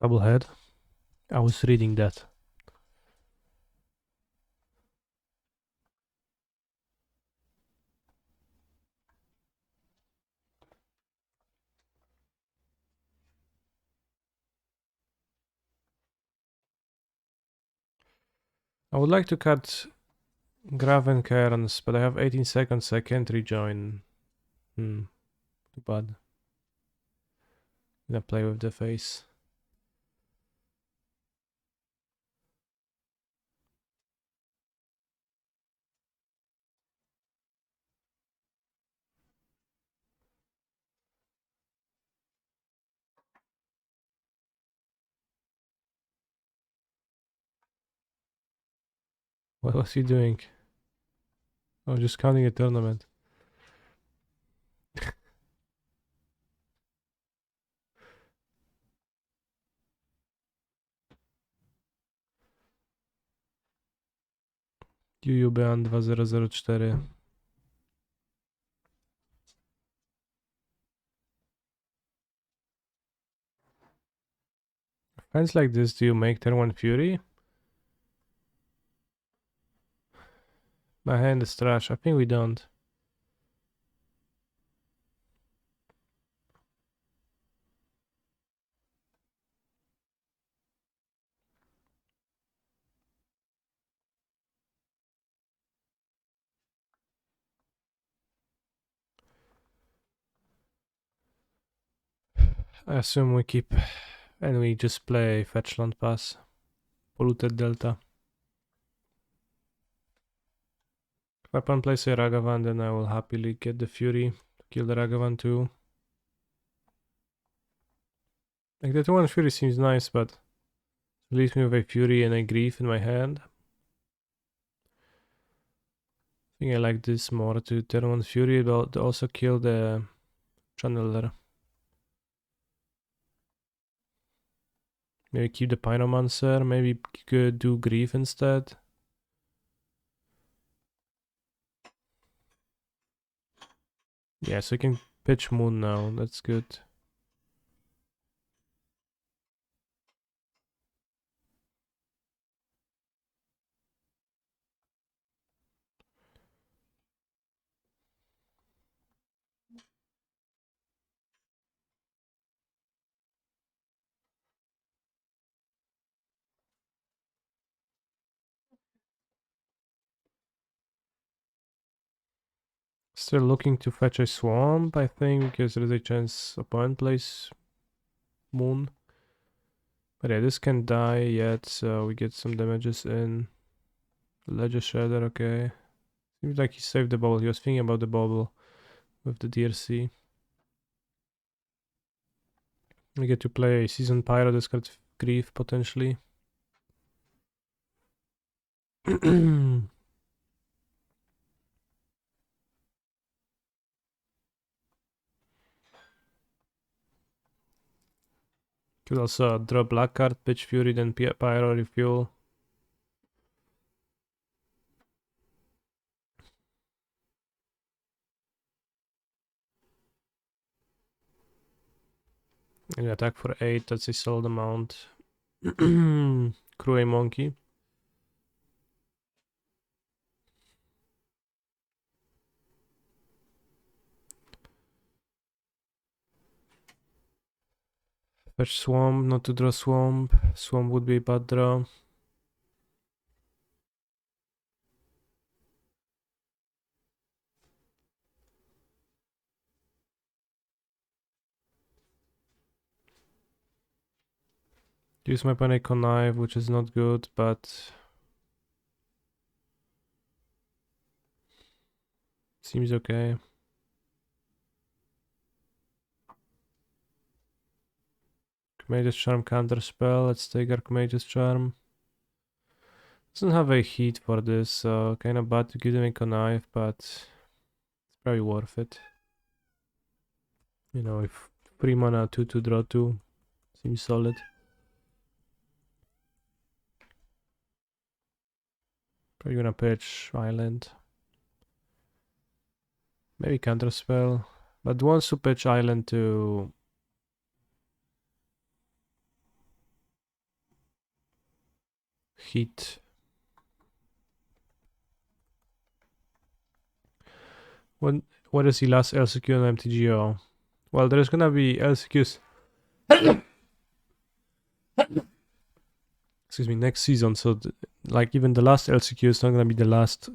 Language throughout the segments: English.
Double head. I was reading that. I would like to cut Graven Cairns, but I have 18 seconds, so I can't rejoin. Too bad. Gonna play with the face. What was he doing? Oh, just counting a tournament. UUBAN 2004. Finds like this, do you make turn 1 Fury? My hand is trash. I think we don't. I assume we keep and we just play Fetchland Pass. Polluted Delta. If Weapon plays a Ragavan, then I will happily get the Fury to kill the Ragavan too. Like the 2-1 Fury seems nice, but it leaves me with a Fury and a Grief in my hand. I think I like this more to turn 1 Fury, but also kill the Channeler. Maybe keep the Pyromancer, maybe could do Grief instead. Yeah, so I can pitch Moon now, that's good. Still looking to fetch a Swamp, I think, because there is a chance opponent plays Moon. But yeah, this can die yet, so we get some damages in. Ledger Shredder, okay. Seems like he saved the bubble. He was thinking about the bubble with the DRC. We get to play Season Pyro, discard Grief potentially. Could also draw black card, pitch Fury, then Pyro, refuel. And attack for 8, that's a solid amount. Crew a Monkey. Fetch Swamp, not to draw Swamp. Swamp would be a bad draw. Use my Panic Connive, which is not good, but seems okay. Archmage's Charm counter spell. Let's take Archmage's Charm. Doesn't have a heat for this, so kind of bad to give him a connive, but it's probably worth it. You know, if 3 mana 2 to draw 2 seems solid. Probably gonna pitch Island. Maybe counter spell. But wants to pitch Island to Heat. What is the last LCQ on MTGO? Well, there's gonna be LCQs. Excuse me, next season. So, like, even the last LCQ is not gonna be the last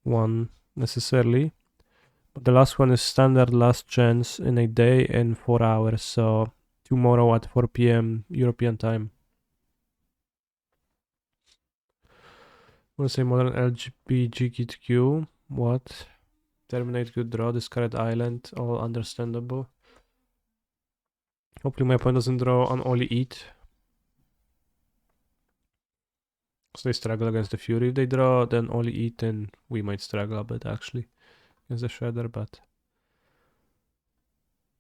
one necessarily. But the last one is standard last chance in a day and 4 hours. So, tomorrow at 4 p.m. European time. I want to say modern LGBTQ. What? Terminate, good draw, discard island. All understandable. Hopefully my opponent doesn't draw on only eat. So they struggle against the Fury. If they draw then only eat, then we might struggle a bit actually against the Shredder, but...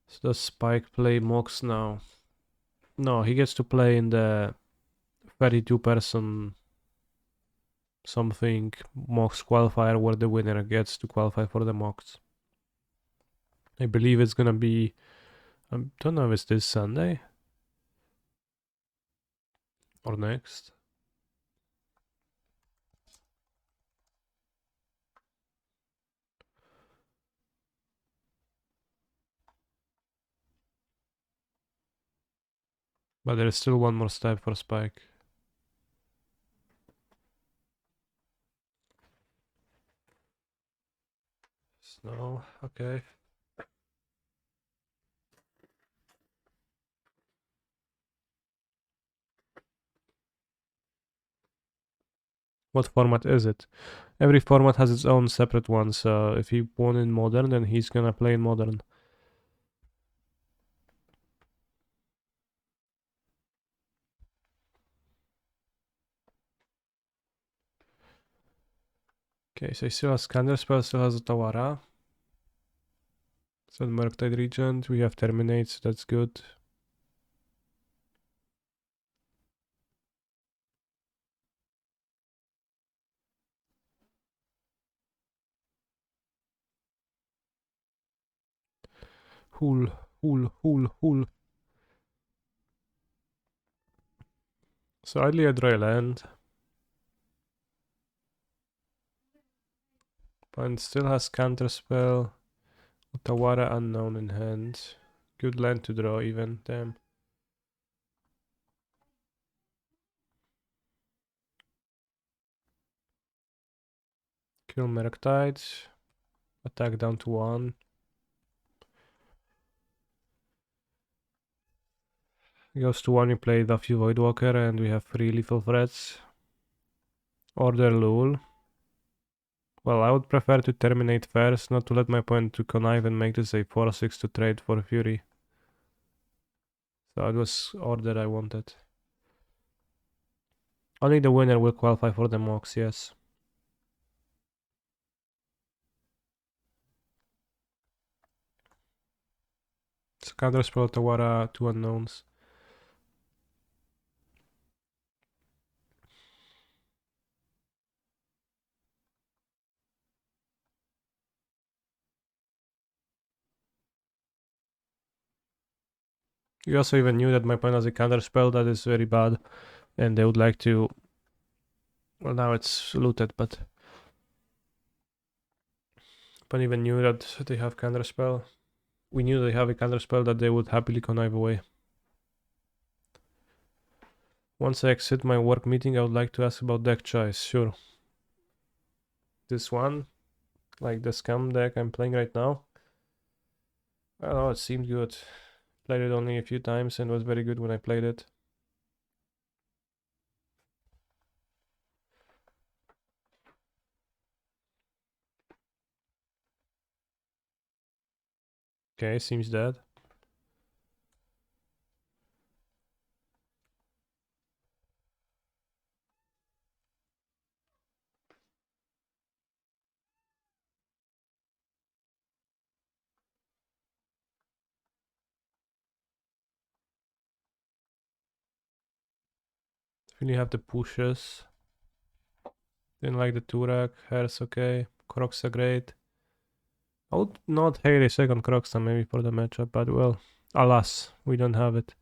So does Spike play Mox now? No, he gets to play in the 32 person something Mox qualifier where the winner gets to qualify for the Mox. I believe it's gonna be... I don't know if it's this Sunday or next. But there is still one more step for Spike. Snow, okay. What format is it? Every format has its own separate one, so if he won in Modern, then he's gonna play in Modern. Okay, so he still has Scanner Spell, still has Otawara. So Murktide Regent, we have Terminate, so that's good. Hool. So idly I draw a land. Opponent still has Counterspell. Otawara Unknown in hand. Good land to draw even, damn. Kill Murktide. Attack down to 1. Goes to 1, we play Duffy Voidwalker and we have 3 lethal threats. Order Lul. Well, I would prefer to terminate first, not to let my opponent to connive and make this a 4-6 to trade for Fury. So it was order I wanted. Only the winner will qualify for the Mox, yes. So Counterspell Tawara, 2 unknowns. You also even knew that my opponent has a counterspell that is very bad, and they would like to... Well, now it's looted, but... Opponent even knew that they have counterspell. We knew they have a counterspell that they would happily connive away. Once I exit my work meeting, I would like to ask about deck choice. Sure. This one, like the scam deck I'm playing right now. I don't know, it seemed good. Played it only a few times and was very good when I played it. Okay, seems dead. Really have the pushes. Didn't like the Turak, Hair's okay, Crocs are great. I would not hate a second Crocston maybe for the matchup, but well, alas, we don't have it.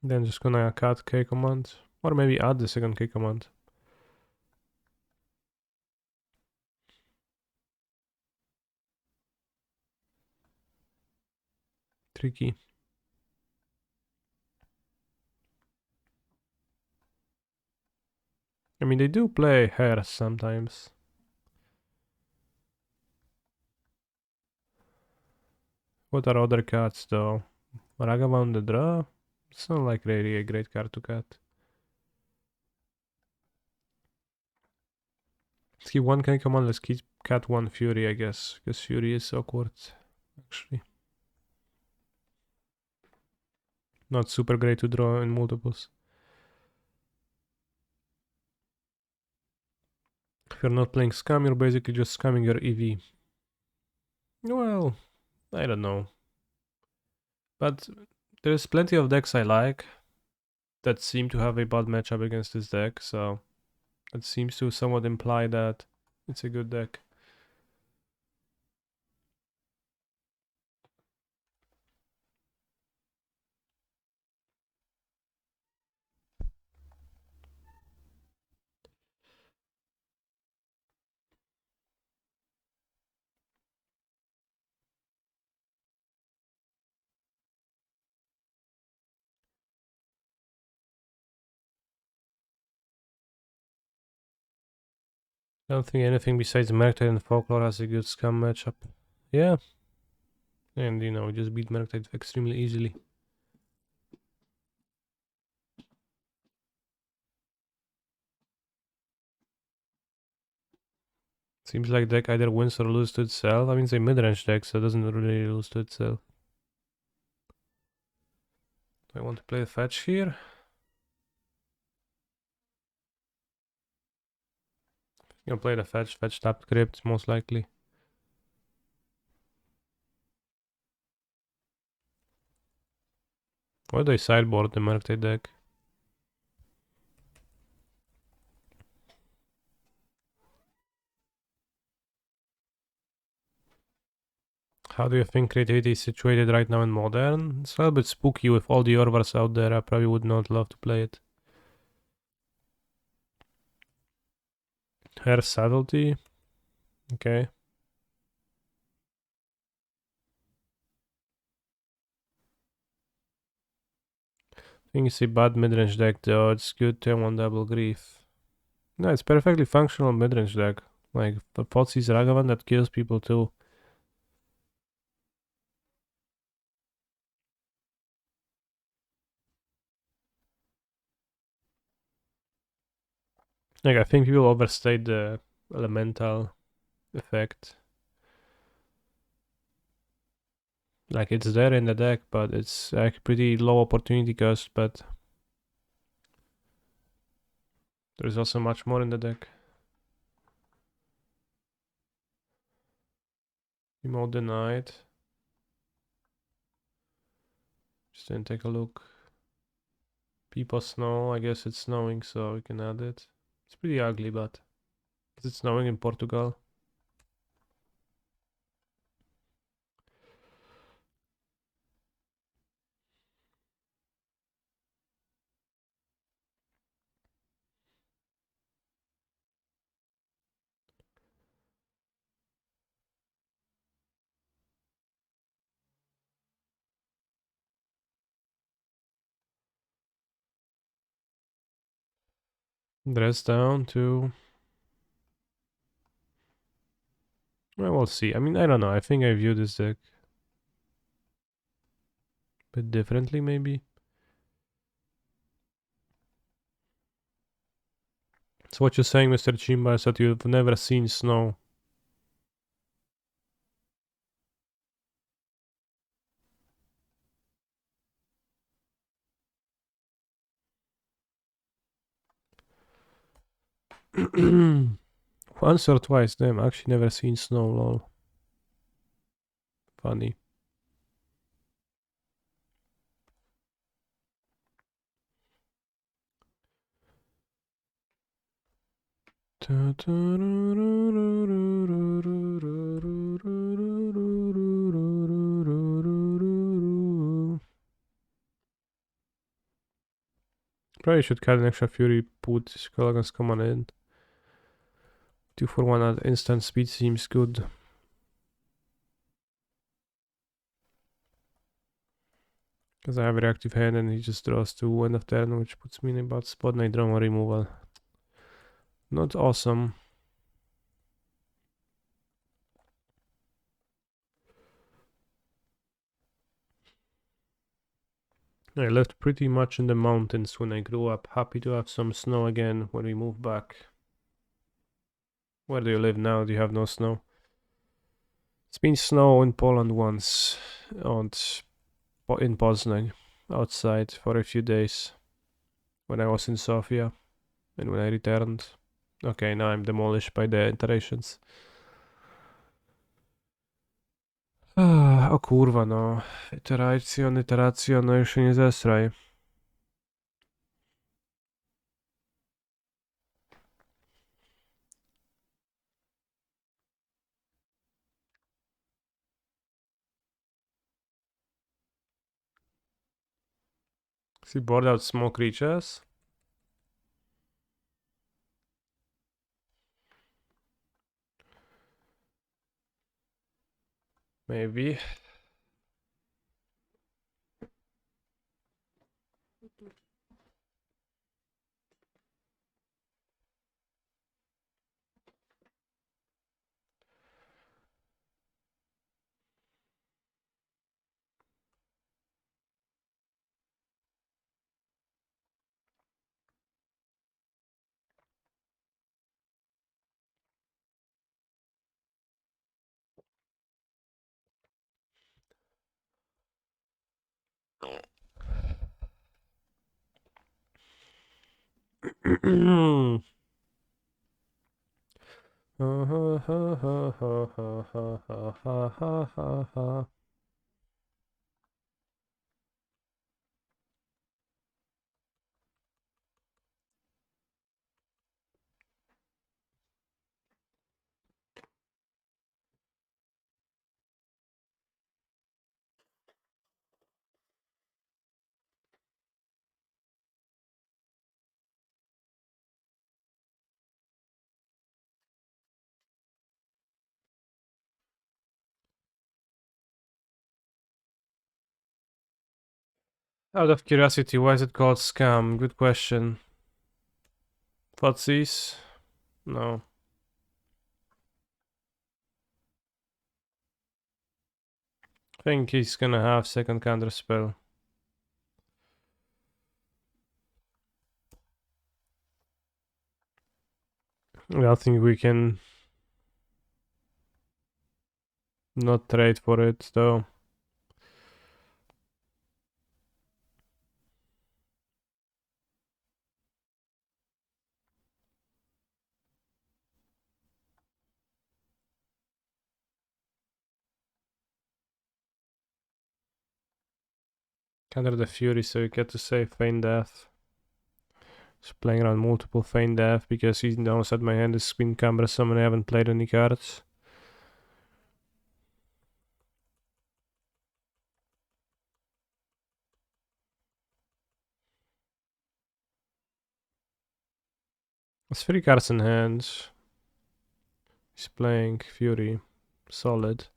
Then just gonna cut K command. Or maybe add the second K command. Tricky. I mean, they do play hares sometimes. What are other cards though? Ragavan the draw? It's not like really a great card to cut. Let's keep one K command, let's keep cut one Fury, I guess. Because Fury is awkward, actually. Not super great to draw in multiples. If you're not playing Scam, you're basically just scamming your EV. Well, I don't know. But there's plenty of decks I like that seem to have a bad matchup against this deck, so it seems to somewhat imply that it's a good deck. I don't think anything besides Merktide and Folklore has a good Scam matchup. Yeah. And you know, just beat Merktide extremely easily. Seems like deck either wins or loses to itself. I mean, it's a mid-range deck, so it doesn't really lose to itself. Do I want to play a fetch here? I'm gonna play the fetch tapped crypt, most likely. Why do I sideboard the Merktide deck? How do you think creativity is situated right now in Modern? It's a little bit spooky with all the Orvars out there. I probably would not love to play it. Hair Subtlety. Okay. I think it's a bad midrange deck though. It's good turn one double grief. No, it's perfectly functional midrange deck. Like the Potsy's Ragavan that kills people too. Like I think people overstate the elemental effect. Like it's there in the deck, but it's like pretty low opportunity cost, but there's also much more in the deck. Emote denied. Just didn't take a look. People snow, I guess it's snowing, so we can add it. It's pretty ugly, but it's snowing in Portugal. Dress down to... Well, we'll see. I mean, I don't know. I think I view this deck a bit differently, maybe. So what you're saying, Mr. Chimba, is that you've never seen snow. Once or twice, damn. Actually never seen snow, lol. Funny. Probably should cut an extra Fury, put Colagan's command in. 2 for 1 at instant speed seems good. Because I have a reactive hand and he just draws 2 end of turn, which puts me in a bad spot and I draw more removal. Not awesome. I lived pretty much in the mountains when I grew up. Happy to have some snow again when we move back. Where do you live now? Do you have no snow? It's been snow in Poland once, and in Poznań, outside for a few days when I was in Sofia and when I returned. Okay, now I'm demolished by the iterations. O kurwa, no. Iteracjon, no już się nie zesraj. Is he bored out small creatures? Maybe. Out of curiosity, why is it called scam? Good question. Footsies? No. I think he's gonna have second counter spell. I don't think we can not trade for it though. Counter the Fury so you get to save Feign Death. He's playing around multiple Feign Death because he knows that my hand is been cumbersome and I haven't played any cards. There's 3 cards in hand. He's playing Fury. Solid.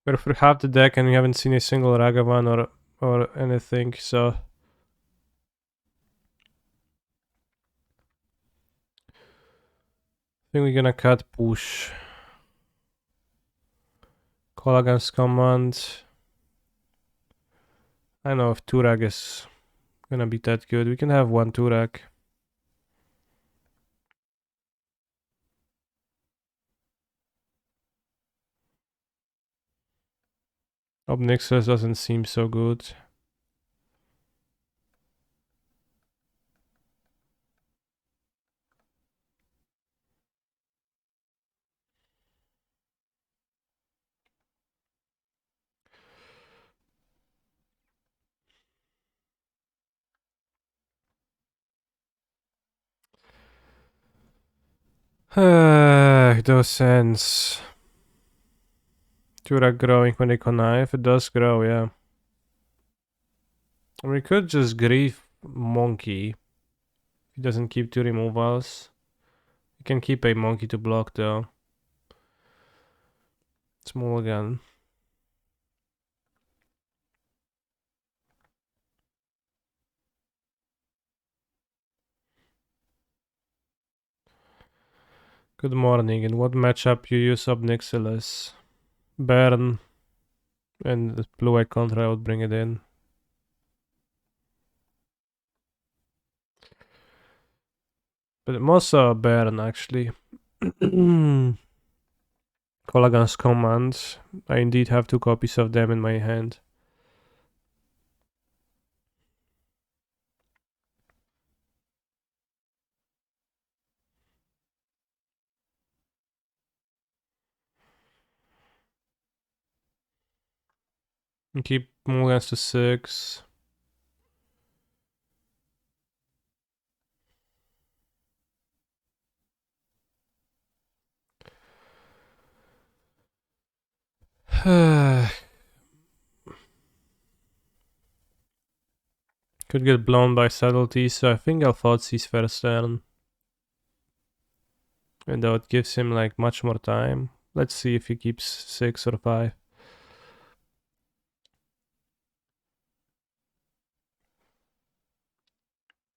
We're through half the deck and we haven't seen a single Ragavan or anything, so I think we're gonna cut push. Call against command. I don't know if Turak is gonna be that good. We can have one Turak. Obnixus doesn't seem so good. Those ends. Turak growing when they connive. It does grow, yeah. We could just grief monkey. He doesn't keep two removals. You can keep a monkey to block though. Small again. Good morning. In what matchup you use Obnixilis? Baron and the blue-white contra, I would bring it in. But I'm also a Baron actually. Colagan's commands. I indeed have 2 copies of them in my hand. And keep Mulligans to 6. Could get blown by subtlety, so I think I'll Thoughtseize first turn. And that gives him like much more time. Let's see if he keeps 6 or 5.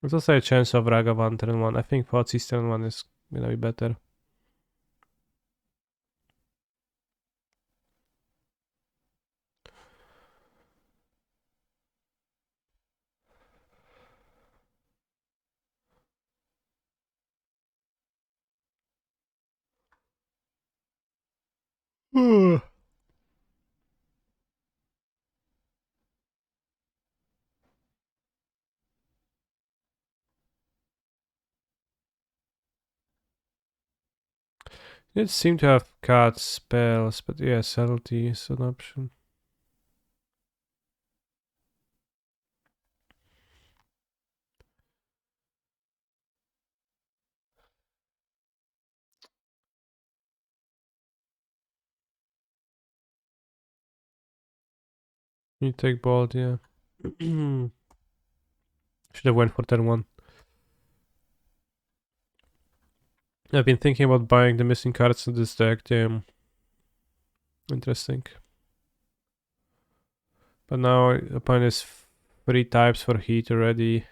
There's also a chance of Ragavan turn 1. I think Thoughtseize turn 1 is gonna be better. It seemed to have cut spells, but yeah, subtlety is an option. You take bolt, yeah. Should have went for turn 1. I've been thinking about buying the missing cards in this deck, damn. Interesting. But now opponent is 3 types for heat already.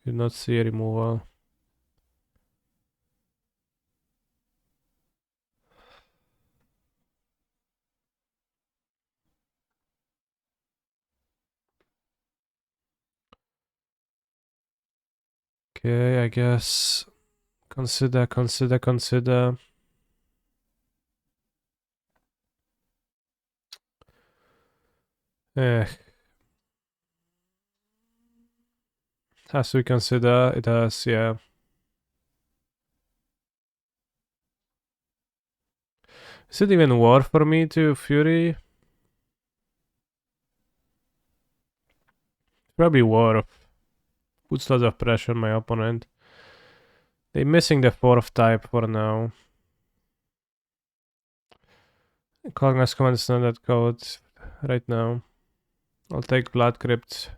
Did not see a removal. Okay, I guess consider. Eh, has to consider. It has, yeah. Is it even worth for me to Fury? Probably worth. Puts lots of pressure on my opponent. They're missing the 4th type for now. Cogna's command is not that code right now. I'll take Blood Crypt.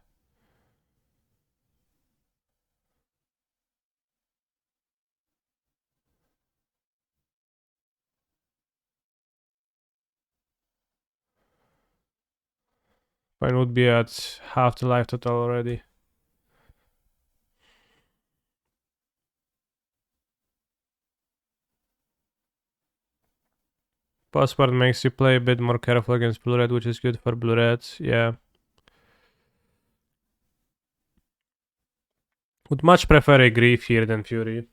Mine would be at half the life total already. Passport makes you play a bit more careful against blue-red, which is good for blue-red, yeah. Would much prefer a Grief here than Fury.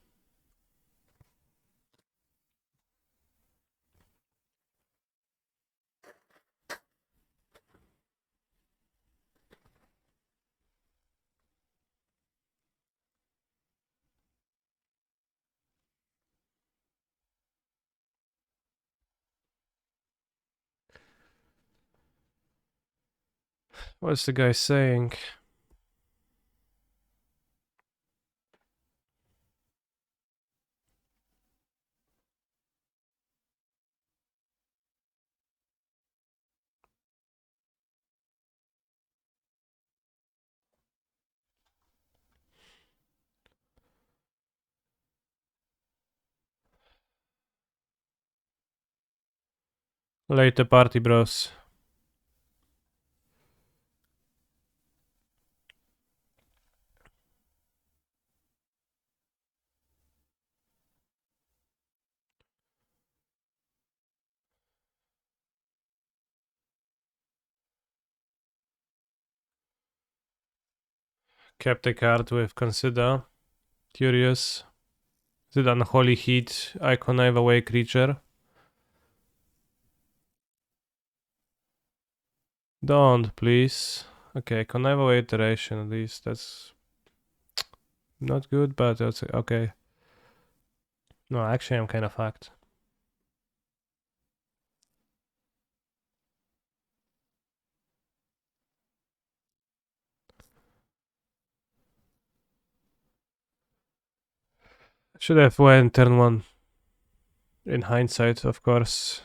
What's the guy saying? Later party bros. Kept a card with Consider. Curious. Is it Unholy Heat? Icon away creature. Don't, please. Okay, connive away iteration, at least. That's not good, but that's okay. No, actually, I'm kind of fucked. Should have went turn one. In hindsight, of course.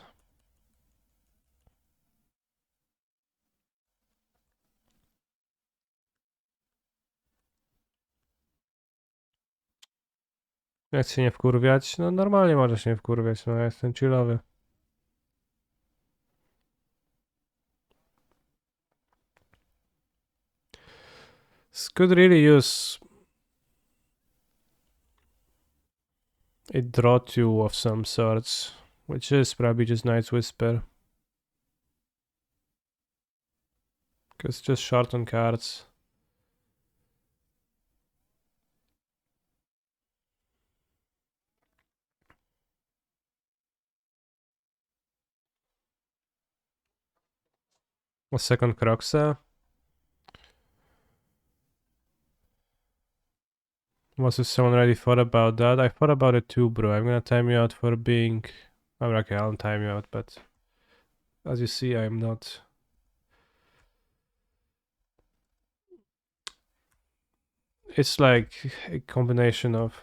Jak się nie wkurwiać? No normalnie możesz nie wkurwiać, no ja jestem chillowy. This could really use a draw two of some sorts, which is probably just Night's Whisper. Because just short on cards. A second Croxa. Was someone already thought about that? I thought about it too, bro. I'm gonna time you out for being... Oh, okay, I'll time you out, but... As you see, I'm not... It's like a combination of...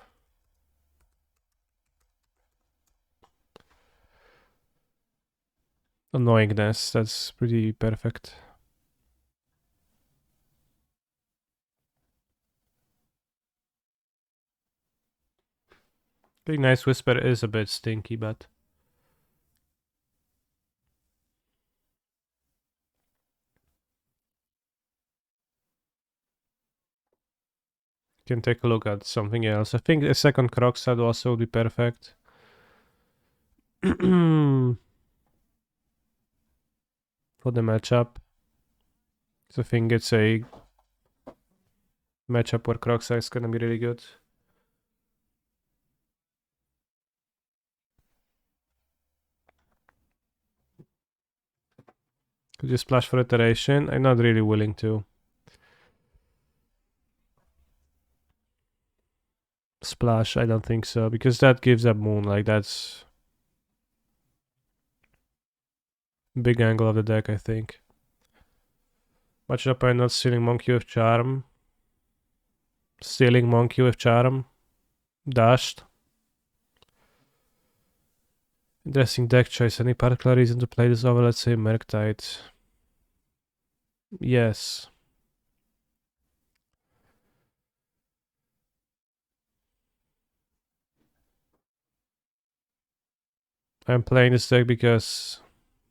annoyingness. That's pretty perfect. Big Nice Whisper is a bit stinky, but... Can take a look at something else. I think a second Crocs would also be perfect. For the matchup. So I think it's a matchup where Crocs is gonna be really good. Could you splash for iteration? I'm not really willing to. Splash, I don't think so, because that gives up Moon, like that's... big angle of the deck, I think. Matchup, I'm not stealing Monkey with Charm. Stealing Monkey with Charm. Dashed. Interesting deck choice. Any particular reason to play this over, let's say, Murktide? Yes. I'm playing this deck because,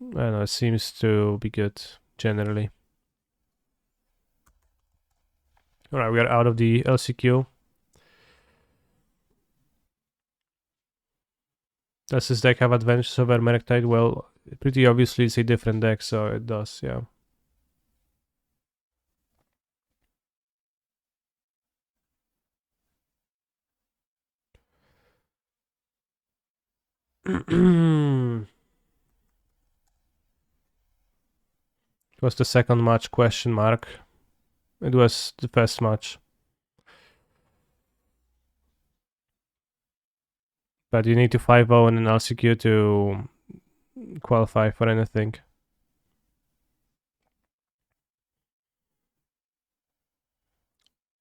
I don't know, it seems to be good, generally. Alright, we are out of the LCQ. Does this deck have advantages over Merktide? Well, pretty obviously it's a different deck, so it does, yeah. It was the second match, question mark. It was the first match. But you need to 5-0 in an LCQ to qualify for anything.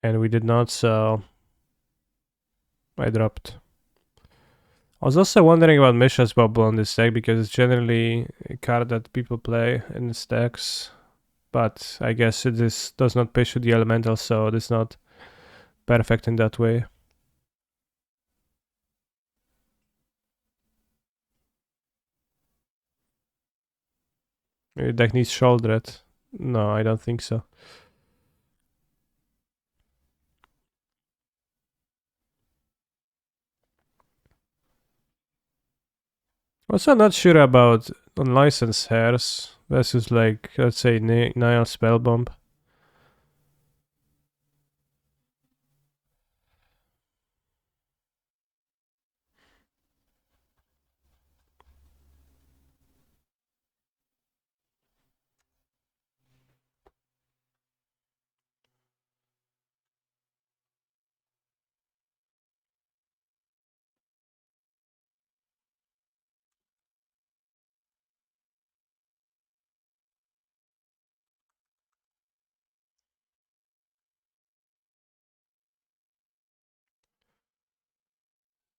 And we did not, so I dropped. I was also wondering about Mishra's Bubble on this deck because it's generally a card that people play in the stacks. But I guess it does not pitch to the elemental, so it is not perfect in that way. Your deck needs Shouldered. No, I don't think so. Also, not sure about Unlicensed Hairs versus, like, let's say, Nile Spellbomb.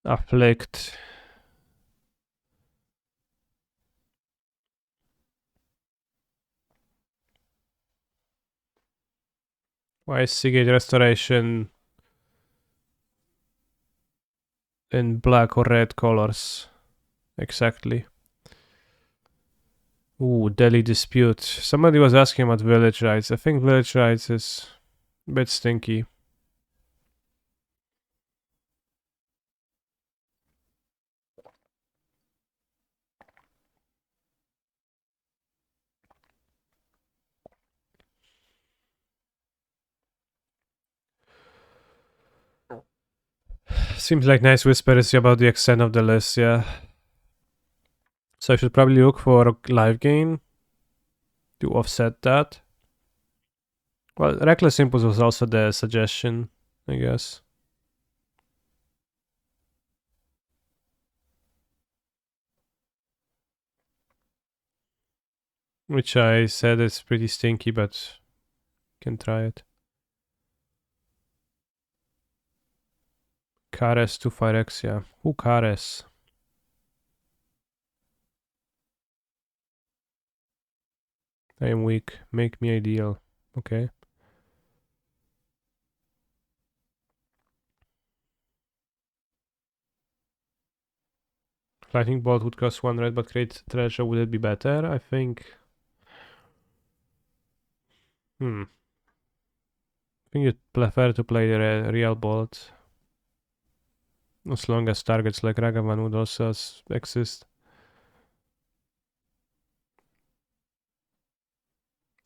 Afflict. Why is Seagate Restoration in black or red colors? Exactly. Ooh, Delhi Dispute. Somebody was asking about Village Rights. I think Village Rights is a bit stinky. Seems like Nice Whisper is about the extent of the list, yeah. So I should probably look for live gain to offset that. Well, Reckless Impulse was also the suggestion, I guess. Which I said is pretty stinky, but can try it. Kares to Phyrexia. Who Kares? I am weak. Make me ideal. Okay. Lightning Bolt would cost 1 red, but create treasure. Would it be better? I think. I think you'd prefer to play the real bolt. As long as targets like Ragavan would also exist.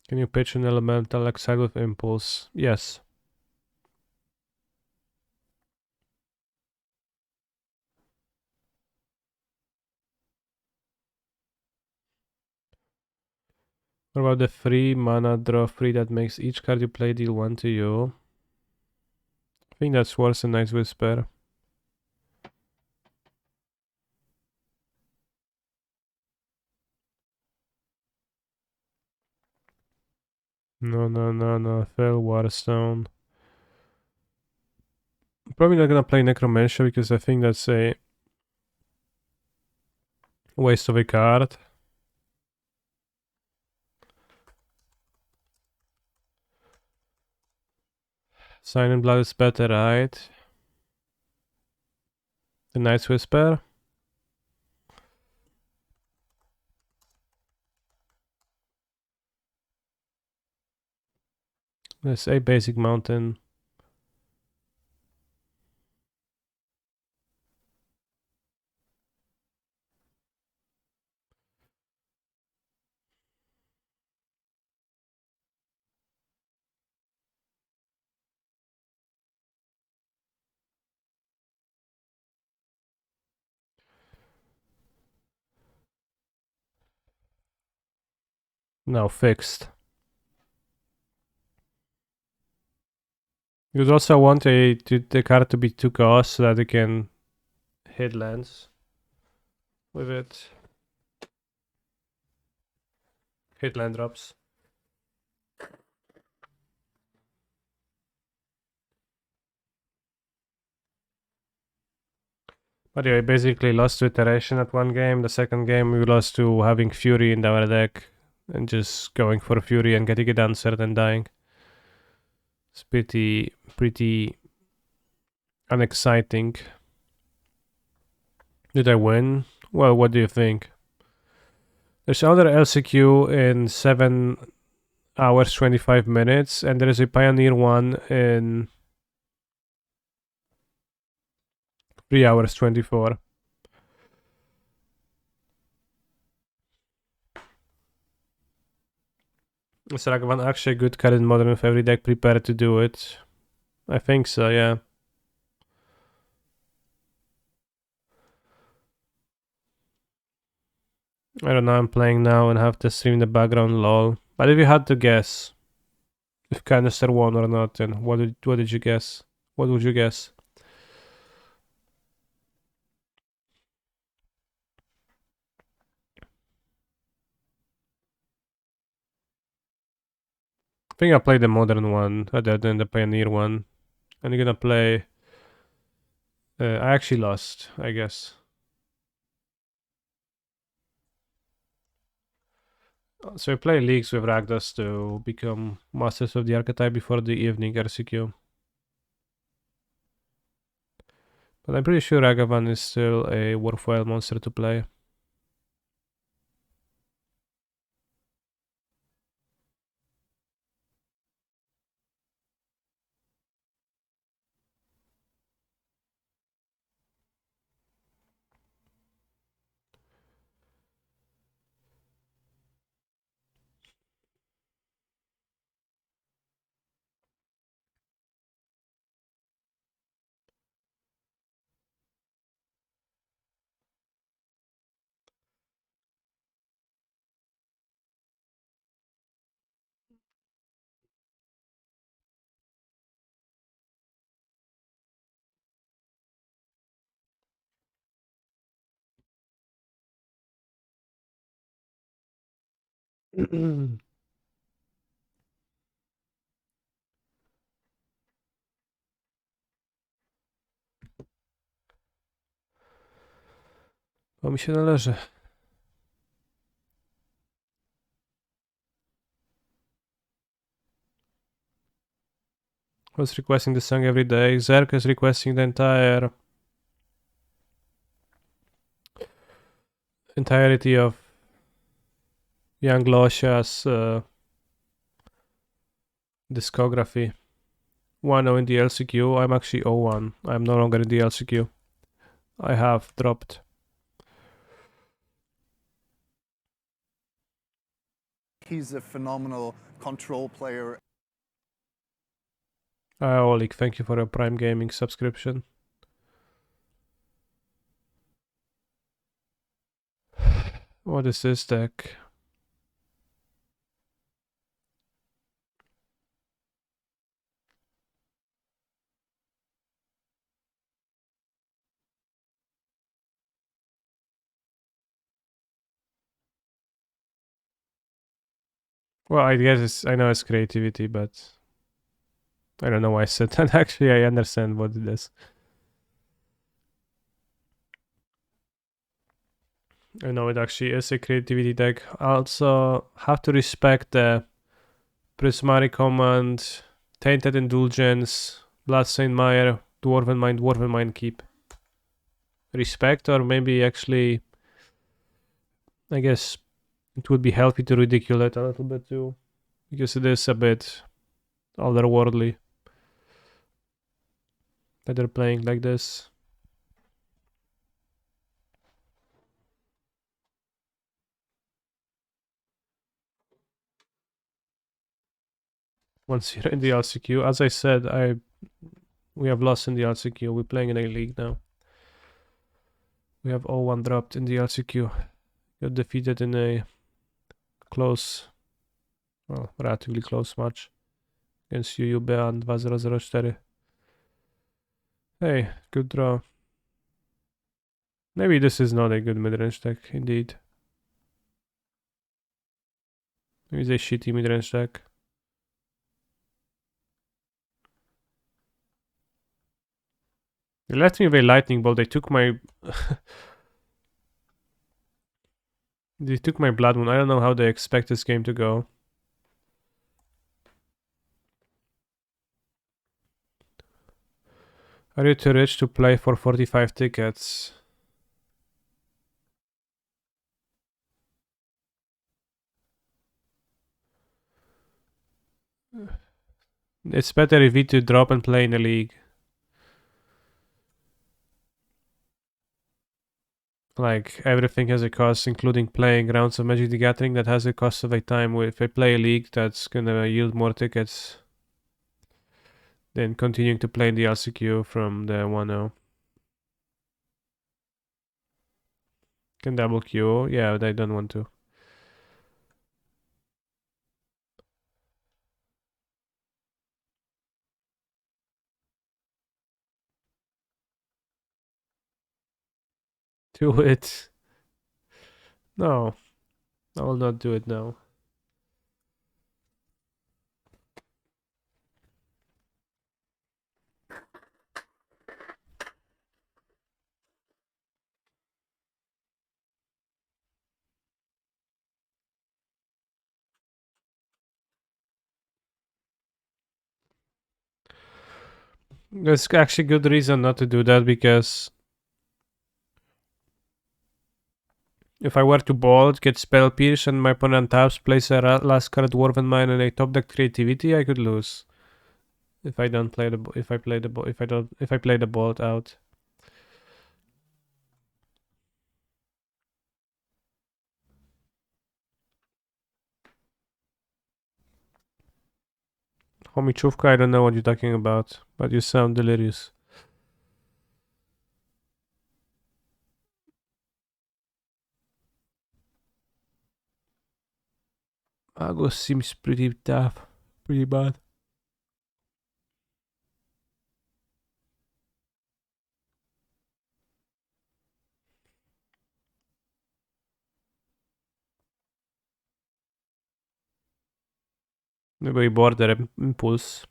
Can you pitch an elemental exile with impulse? Yes. What about the free mana draw free that makes each card you play deal 1 to you? I think that's worse than Night Whisper. No. Fail Warstone. Probably not gonna play Necromancer because I think that's a waste of a card. Silent Blood is better, right? The Night's Whisper. There's a basic mountain. now fixed. You would also want the card to be 2 cost so that you can hit lands with it. Hit land drops. But yeah, we basically lost to iteration at one game. The second game we lost to having Fury in our deck and just going for Fury and getting it answered and dying. It's pretty unexciting. Did I win? Well, what do you think? There's another LCQ in 7 hours 25 minutes, and there is a Pioneer one in 3 hours 24. Is Ragavan actually a good card in Modern with every deck prepared to do it? I think so, yeah. I don't know, I'm playing now and have to stream in the background, lol. But if you had to guess if Canister won or not, then what did you guess? What would you guess? I think I played the Modern one rather than the Pioneer one. And you're gonna play... I actually lost, I guess. So I play leagues with Rakdos to become Masters of the Archetype before the evening RCQ. But I'm pretty sure Ragavan is still a worthwhile monster to play. Bo mi się należy. Who's requesting the song every day? Zerk is requesting the entirety of Young Losha's discography. 1-0 in the LCQ. I'm actually 0-1. I'm no longer in the LCQ. I have dropped. He's a phenomenal control player. Oleg, thank you for your Prime Gaming subscription. What is this deck? Well, I guess I know it's creativity, but I don't know why I said that. Actually, I understand what it is. I know it actually is a creativity deck. I also have to respect the Prismari Command, Tainted Indulgence, Bloodstained Mire, Dwarven Mind Keep. Respect, or maybe actually, I guess it would be healthy to ridicule it a little bit too, because it is a bit otherworldly that they're playing like this. Once you're in the LCQ, as I said, we have lost in the LCQ. We're playing in a league now. We have 0-1 dropped in the LCQ. Got defeated in a close Well, relatively close match against UUBA 2004. Hey, good draw. Maybe this is not a good mid-range deck, indeed. Maybe it's a shitty mid-range deck. They left me with a lightning bolt. They took my they took my blood moon. I don't know how they expect this game to go. Are you too rich to play for 45 tickets? It's better if we to drop and play in the league. Like, everything has a cost, including playing rounds of Magic the Gathering that has a cost of a time. If I play a league, that's gonna yield more tickets than continuing to play in the LCQ from the 1-0. Can double queue. Yeah, but I don't want to. Do it. No, I will not do it now. There's actually good reason not to do that, because if I were to bolt, get Spell Pierce, and my opponent taps, place a last card Dwarven Mine and a top deck Creativity, I could lose. If I don't play the if I play the if I play the bolt out. Homichuvka, I don't know what you're talking about, but you sound delirious. Argos seems pretty tough, pretty bad. Maybe border impulse.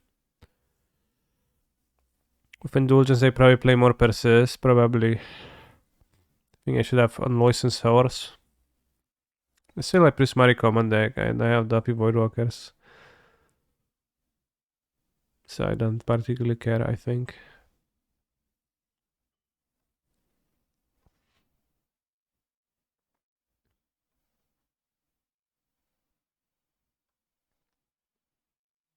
With indulgence, I probably play more persist, probably. I think I should have unlicensed horse. I still like Prismari common deck, and I have Duppy Voidwalkers. So I don't particularly care, I think.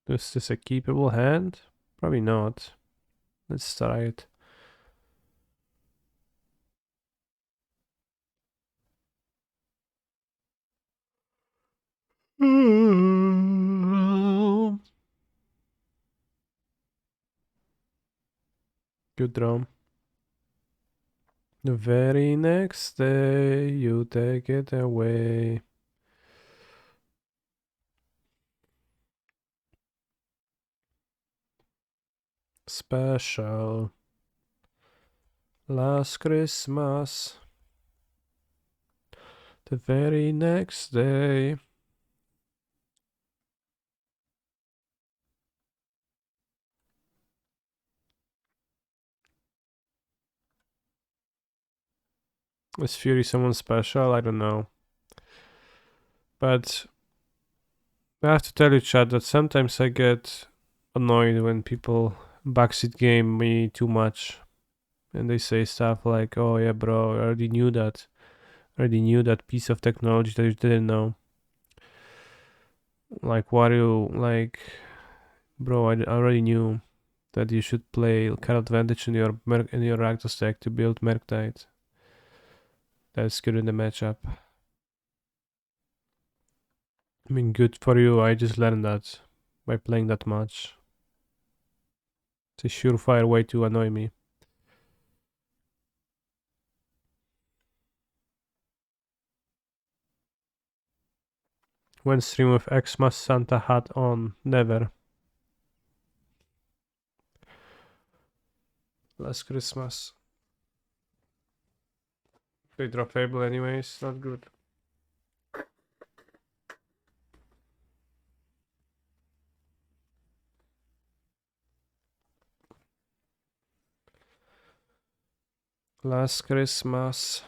Is this a keepable hand? Probably not. Let's try it. Good draw. The very next day, you take it away. Special. Last Christmas. The very next day. Is Fury someone special? I don't know. But I have to tell you, Chad, that sometimes I get annoyed when people backseat game me too much. And they say stuff like, oh yeah, bro, I already knew that. I already knew that piece of technology that you didn't know. Like, what are you, like, bro, I already knew that you should play card advantage in your Rakdos deck to build Merktide. That's good in the matchup. I mean, good for you. I just learned that by playing that much. It's a surefire way to annoy me. When stream with Xmas Santa hat on. Never. Last Christmas. They drop Fable anyways, not good. Last Christmas.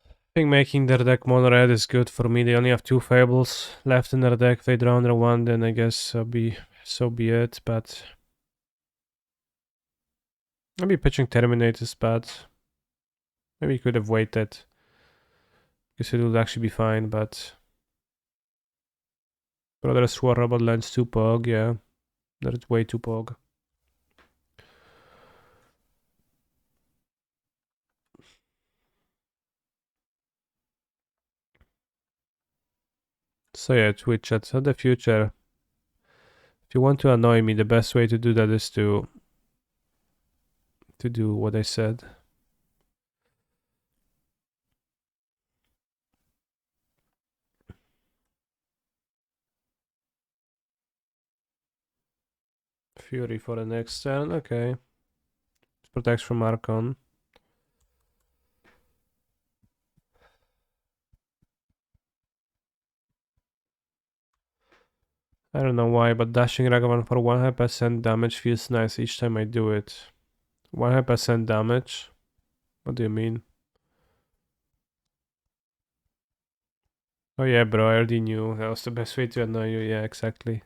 I think making their deck mono red is good for me. They only have 2 Fables left in their deck. They draw another one, then I guess so be it. But maybe pitching Terminate is bad. Maybe you could have waited. Because it would actually be fine, but Brother Swore Robot lands 2 Pog, yeah. That's way too Pog. So yeah, Twitch chat. So the future. If you want to annoy me, the best way to do that is to do what I said. Fury for the next turn, okay. Protects from Archon. I don't know why, but dashing Ragavan for 100% damage feels nice each time I do it. 100% damage? What do you mean? Oh yeah, bro, I already knew. That was the best way to annoy you. Yeah, exactly.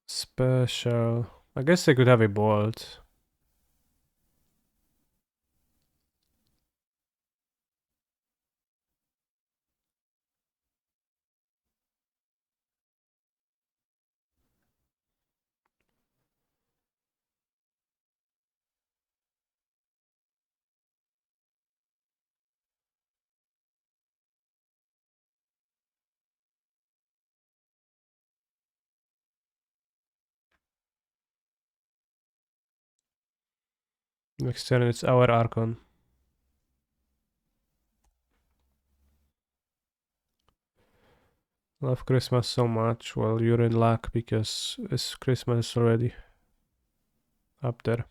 Special. I guess I could have a bolt. Next turn it's our Archon. Love Christmas so much. Well, you're in luck because it's Christmas already. Up there.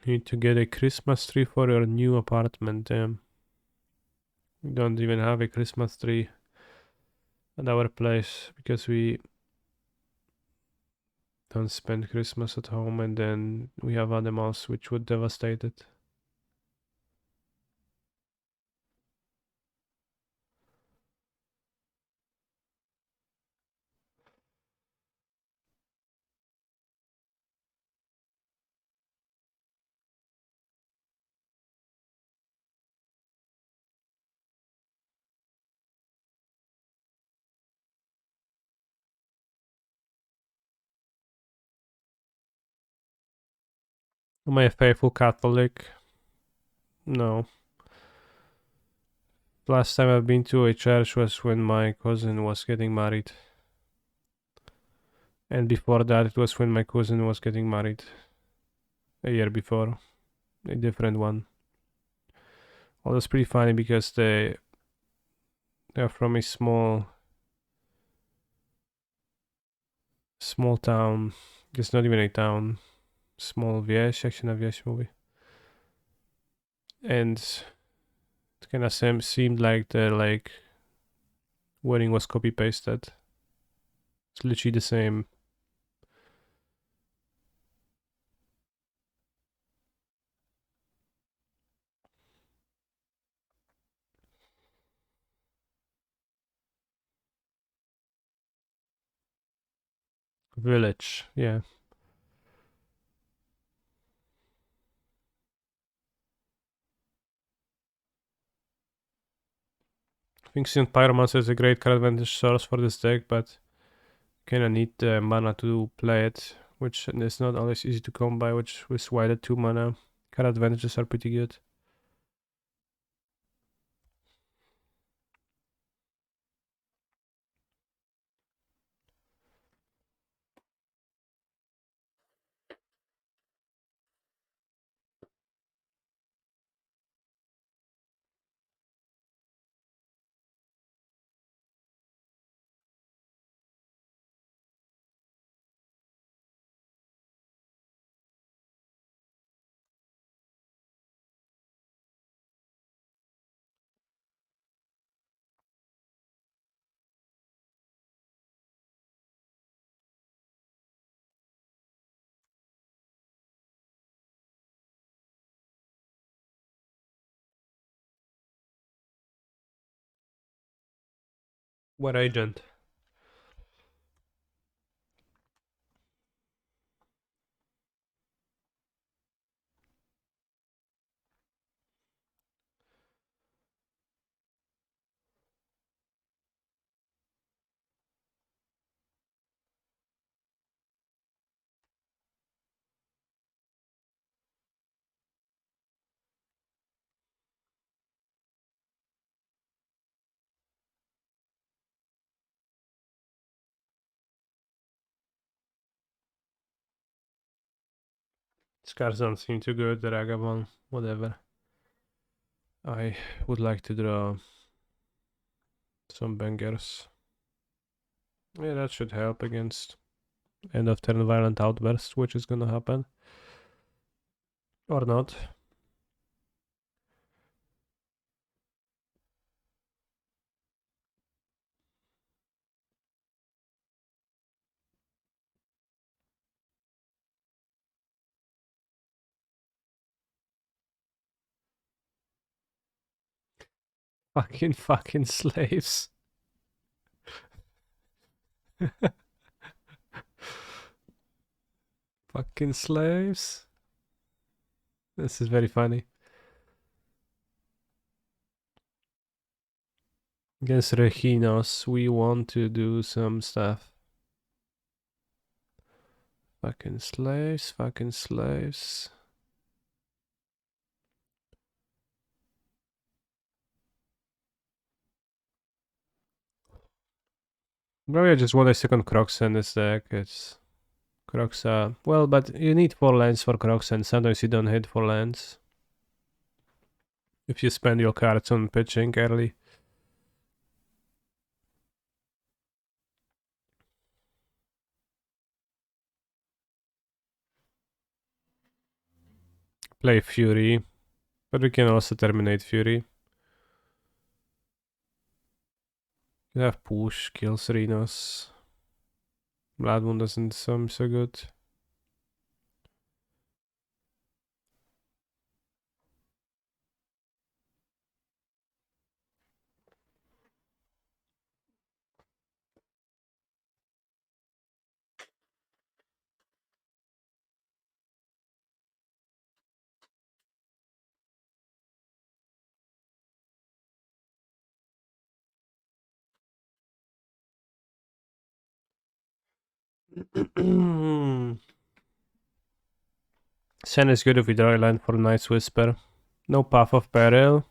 You need to get a Christmas tree for your new apartment. Damn. We don't even have a Christmas tree at our place because we don't spend Christmas at home and then we have animals which would devastate it. Am I a faithful Catholic? No. Last time I've been to a church was when my cousin was getting married. And before that it was when my cousin was getting married. A year before. A different one. Well, that's pretty funny because they're from a small town. It's not even a town. Small wieś, jak się na wieś mówi. And it kind of seemed like the wedding was copy pasted. It's literally the same. Village, yeah. I think Synth Pyromancer is a great card advantage source for this deck, but kinda need the mana to play it, which is not always easy to come by, which with why the 2 mana card advantages are pretty good. What agent? These cards don't seem too good, the Ragavan, whatever. I would like to draw some bangers. Yeah, that should help against end of turn violent outburst, which is gonna happen. Or not. Fucking slaves. Fucking slaves. This is very funny. Against Reginos, we want to do some stuff. Fucking slaves, fucking slaves. Maybe I just want a second Croxa in this deck. It's Croxa. Well, but you need 4 lands for Croxa, and sometimes you don't hit 4 lands. If you spend your cards on pitching early. Play Fury. But we can also terminate Fury. You have push, kills Rhinos. Blood Moon doesn't seem so good. Sen is good if we draw a line for Night's Whisper. No Path of Peril.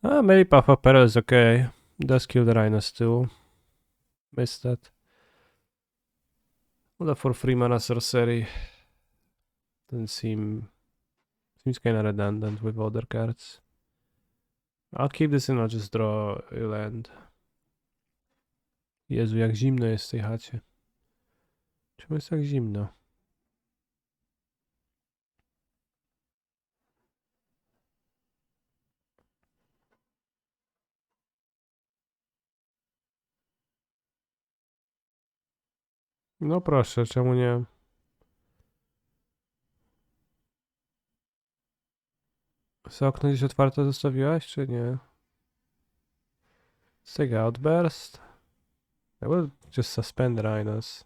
Maybe Path of Peril is okay. Does kill the Rhinos too. Missed that. Well, for 3 mana sorcery. Doesn't seem... Seems kinda redundant with other cards. I'll keep this and I'll just draw a land. Jezu, jak zimno jest w tej chacie. Czemu jest tak zimno? No proszę, czemu nie? Co, okno gdzieś otwarte zostawiłaś, czy nie? Take Outburst? I will just suspend Rhinos.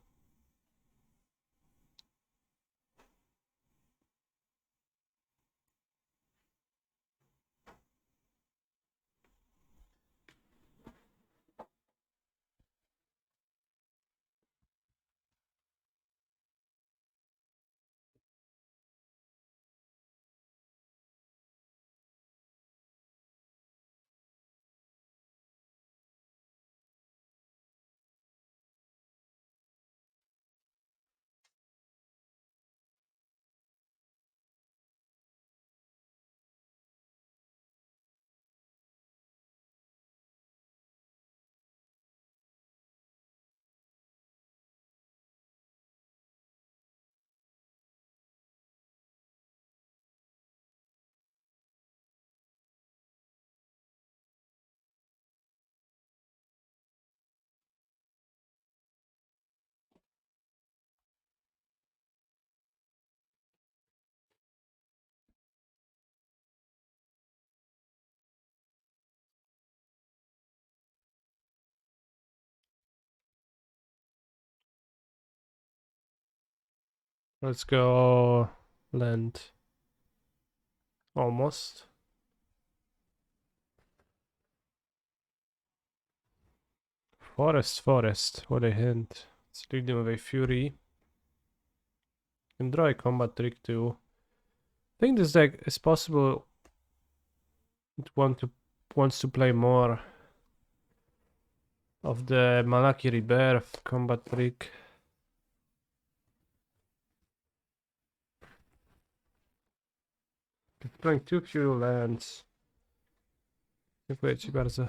Let's go land. Almost. Forest. What a hint. Let's lead them away Fury. Can draw a combat trick too. I think this deck is possible. It wants to play more of the Malaki Rebirth combat trick. It's playing 2 Fury lands. Dziękuję ci bardzo.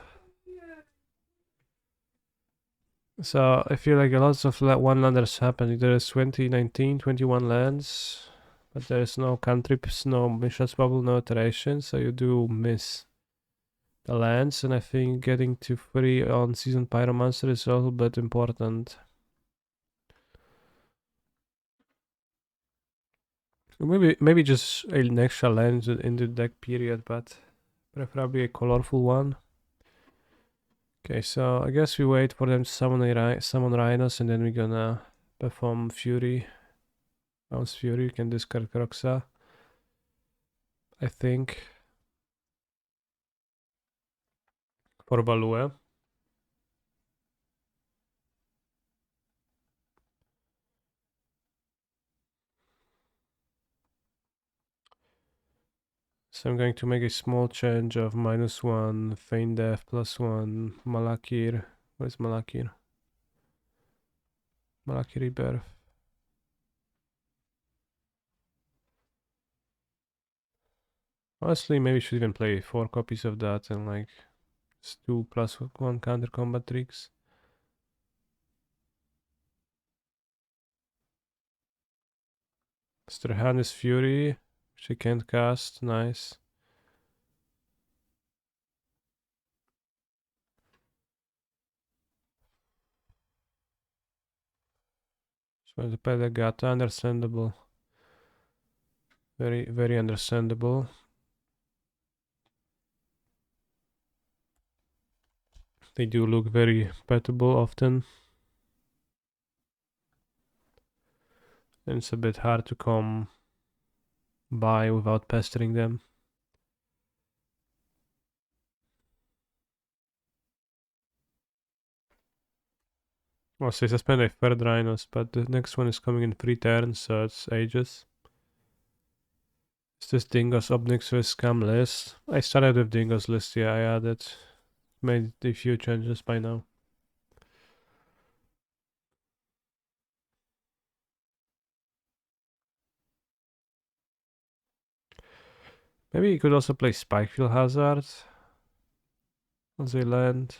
So I feel like a lot of one-landers happen. There is 2019, 21 lands, but there is no cantrips, no Mishra's Bubble, no iteration, so you do miss the lands, and I think getting to 3 on Seasoned Pyromancer is a little bit important. Maybe just an extra land in the deck period, but preferably a colorful one. Okay, so I guess we wait for them to summon Rhinos, and then we're gonna perform Fury. Bounce Fury, you can discard Kroxa, I think, for Balue. So I'm going to make a small change of -1, Feign Death, +1, Malakir. Where's Malakir? Malakir Rebirth. Honestly, maybe we should even play 4 copies of that and like 2 +1 counter combat tricks. Strahan is Fury, which I can't cast. Nice. So the Pedagata, understandable. Very understandable. They do look very bettable often. And it's a bit hard to come by without pestering them. Well, so I suspend a third Rhinos, but the next one is coming in 3 turns, so it's ages. Is this Dingo's Obnix with Scam list? I started with Dingo's list, yeah, I added. Made a few changes by now. Maybe you could also play Spikefield Hazard as a land.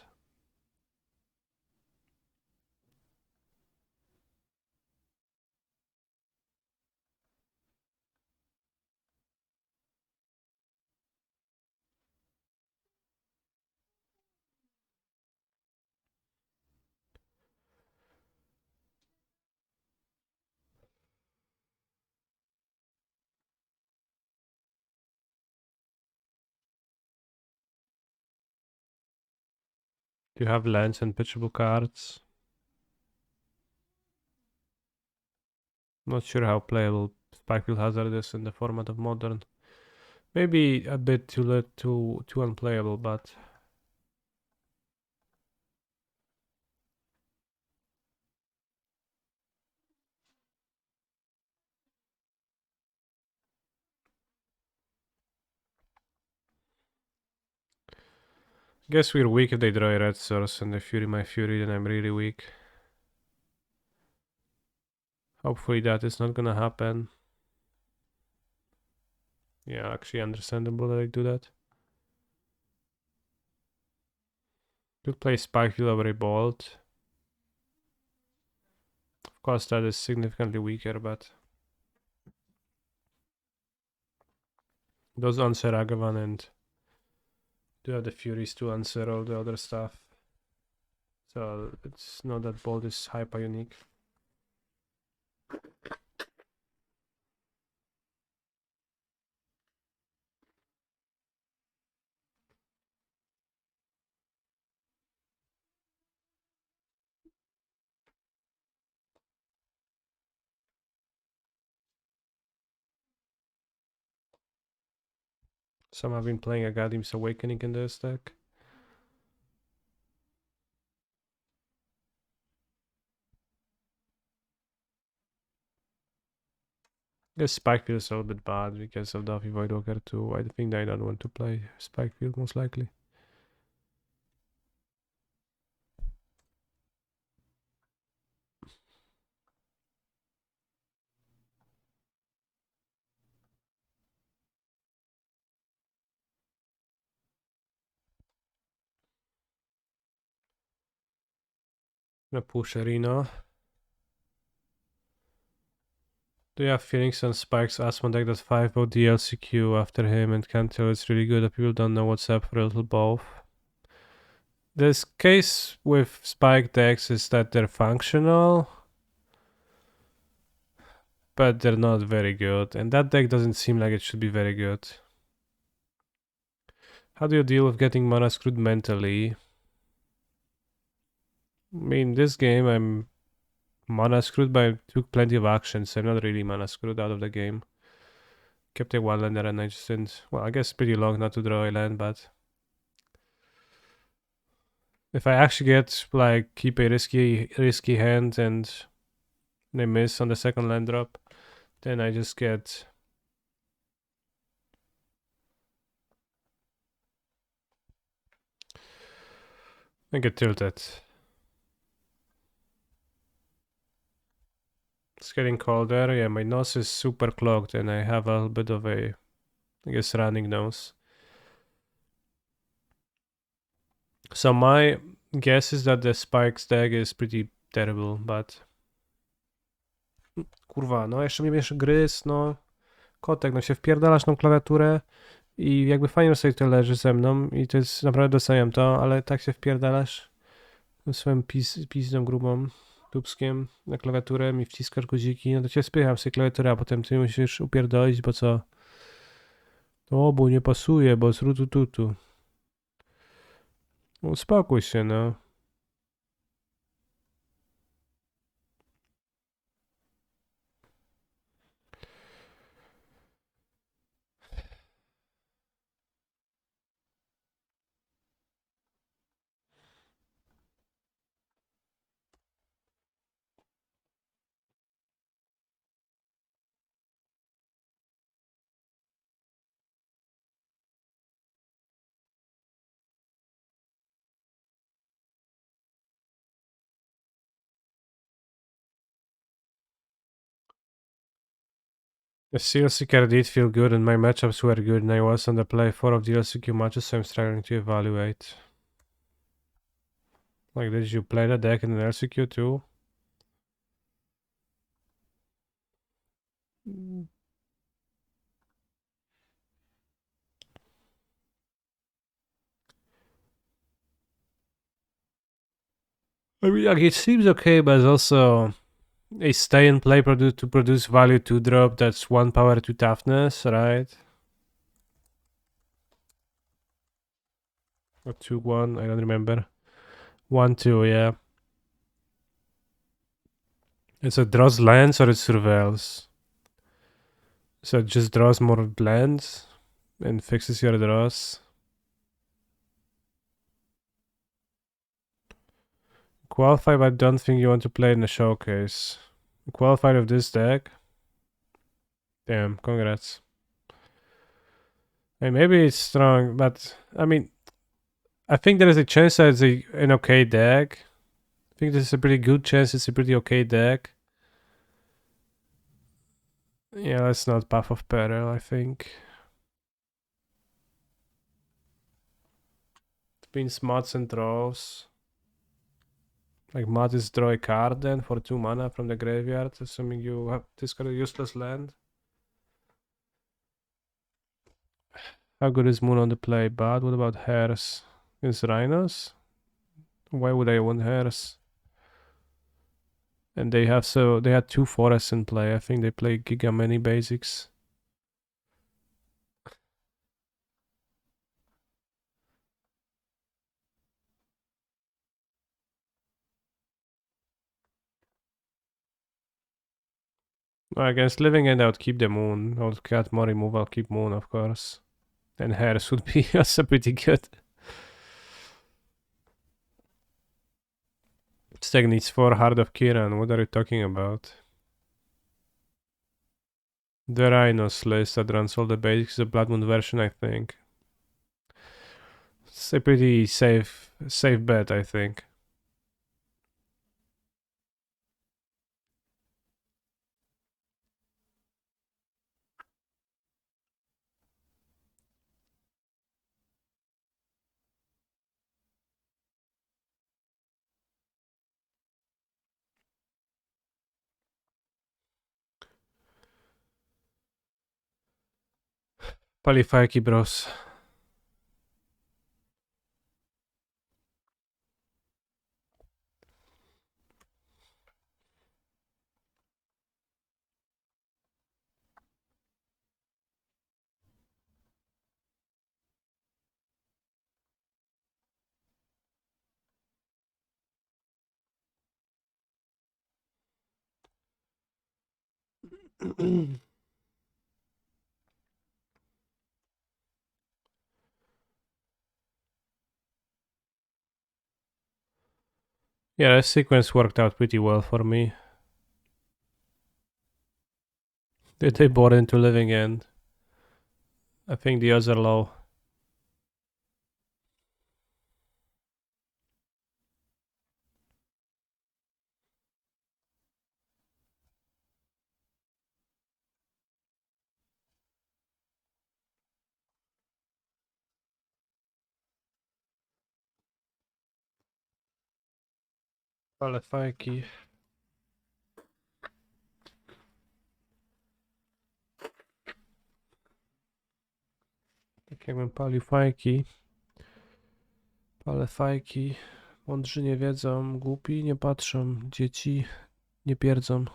Do you have lands and pitchable cards? Not sure how playable Spikefield Hazard is in the format of Modern. Maybe a bit too unplayable, but guess we're weak if they draw a red source and they Fury my Fury, then I'm really weak. Hopefully that is not gonna happen. Yeah, actually understandable that I do that. Could play Spikefield over a Bolt. Of course that is significantly weaker, but those answer Agavan and do have the Furies to answer all the other stuff. So it's not that Bolt is hyper unique. Some have been playing Aghanim's Awakening in this deck. I guess Spikefield is a little bit bad because of Duffy Voidwalker too. I think they don't want to play Spikefield most likely. Gonna push Arena. Do you have feelings on Spike's Asmon deck that 5-0 DLCQ after him and can't tell it's really good that people don't know what's up for a little both? This case with Spike decks is that they're functional, but they're not very good, and that deck doesn't seem like it should be very good. How do you deal with getting mana screwed mentally? I mean, this game I'm mana screwed, but I took plenty of actions, so I'm not really mana screwed out of the game. Kept a one lander and I just didn't, well, I guess pretty long not to draw a land, but if I actually get, like, keep a risky hand and they miss on the second land drop, then I just get... I get tilted. It's getting colder, yeah, my nose is super clogged and I have a little bit of a, I guess, running nose. So my guess is that the Spikes deck is pretty terrible, but... Kurwa, no jeszcze mnie wiesz, gryz, no... Kotek, no się wpierdalasz tą klawiaturę i jakby fajnie sobie to leży ze mną i to jest, naprawdę doceniam to, ale tak się wpierdalasz tym swoim pizdą grubą dubskiem na klawiaturę, mi wciskasz guziki, no to cię spycham z tej klawiatury, a potem ty musisz upierdolić, bo co? O, bo nie pasuje, bo z rutututu. Uspokój się, no. The CLC card did feel good and my matchups were good and I was on the play 4 of the LCQ matches, so I'm struggling to evaluate. Like, did you play the deck in the LCQ too? I mean, like, it seems okay, but it's also a stay and play to produce value 2 drop that's 1 power 2 toughness, right? Or 2-1, I don't remember. 1-2, yeah. It's a draws lands or it surveils? So it just draws more lands and fixes your draws. Qualify, but I don't think you want to play in the showcase. Qualified with this deck? Damn, congrats. Hey, maybe it's strong, but I mean, I think there is a chance that it's an okay deck. I think there's a pretty good chance it's a pretty okay deck. Yeah, let's not Path of Peril, I think. It's been smarts and draws. Like, Mod is draw a card then for 2 mana from the graveyard, assuming you have discard a useless land. How good is Moon on the play? Bad. What about Hares? Against Rhinos? Why would I want Hares? And they had 2 forests in play. I think they play Giga Many Basics. Against Living End, I would keep the Moon. I would cut more remove, I'll keep Moon, of course. And hairs would be also pretty good. Stag needs 4 Heart of Kiran. What are you talking about? The Rhinos list that runs all the basics, the Blood Moon version, I think. It's a pretty safe bet, I think. Palifaki bros. Yeah, this sequence worked out pretty well for me. They bought into living end. I think the odds are low. Ale fajki. Tak jakbym palił fajki. Palę fajki. Mądrzy nie wiedzą, głupi nie patrzą, dzieci nie pierdzą.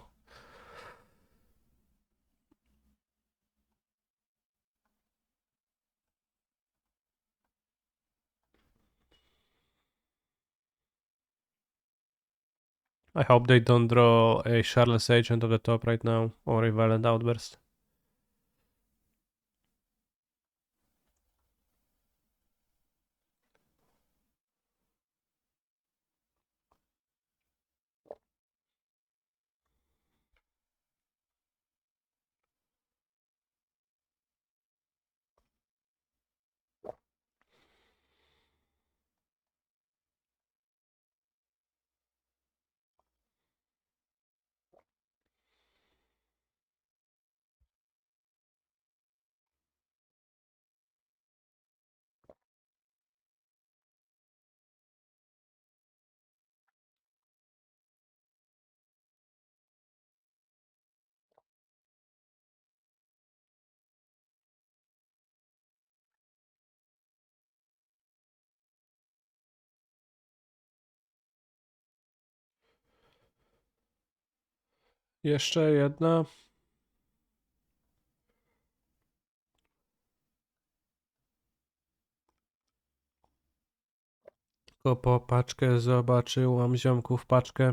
I hope they don't draw a Charles Agent of the top right now, or a Violent Outburst. Jeszcze jedna. Tylko po paczkę zobaczyłam ziomków paczkę.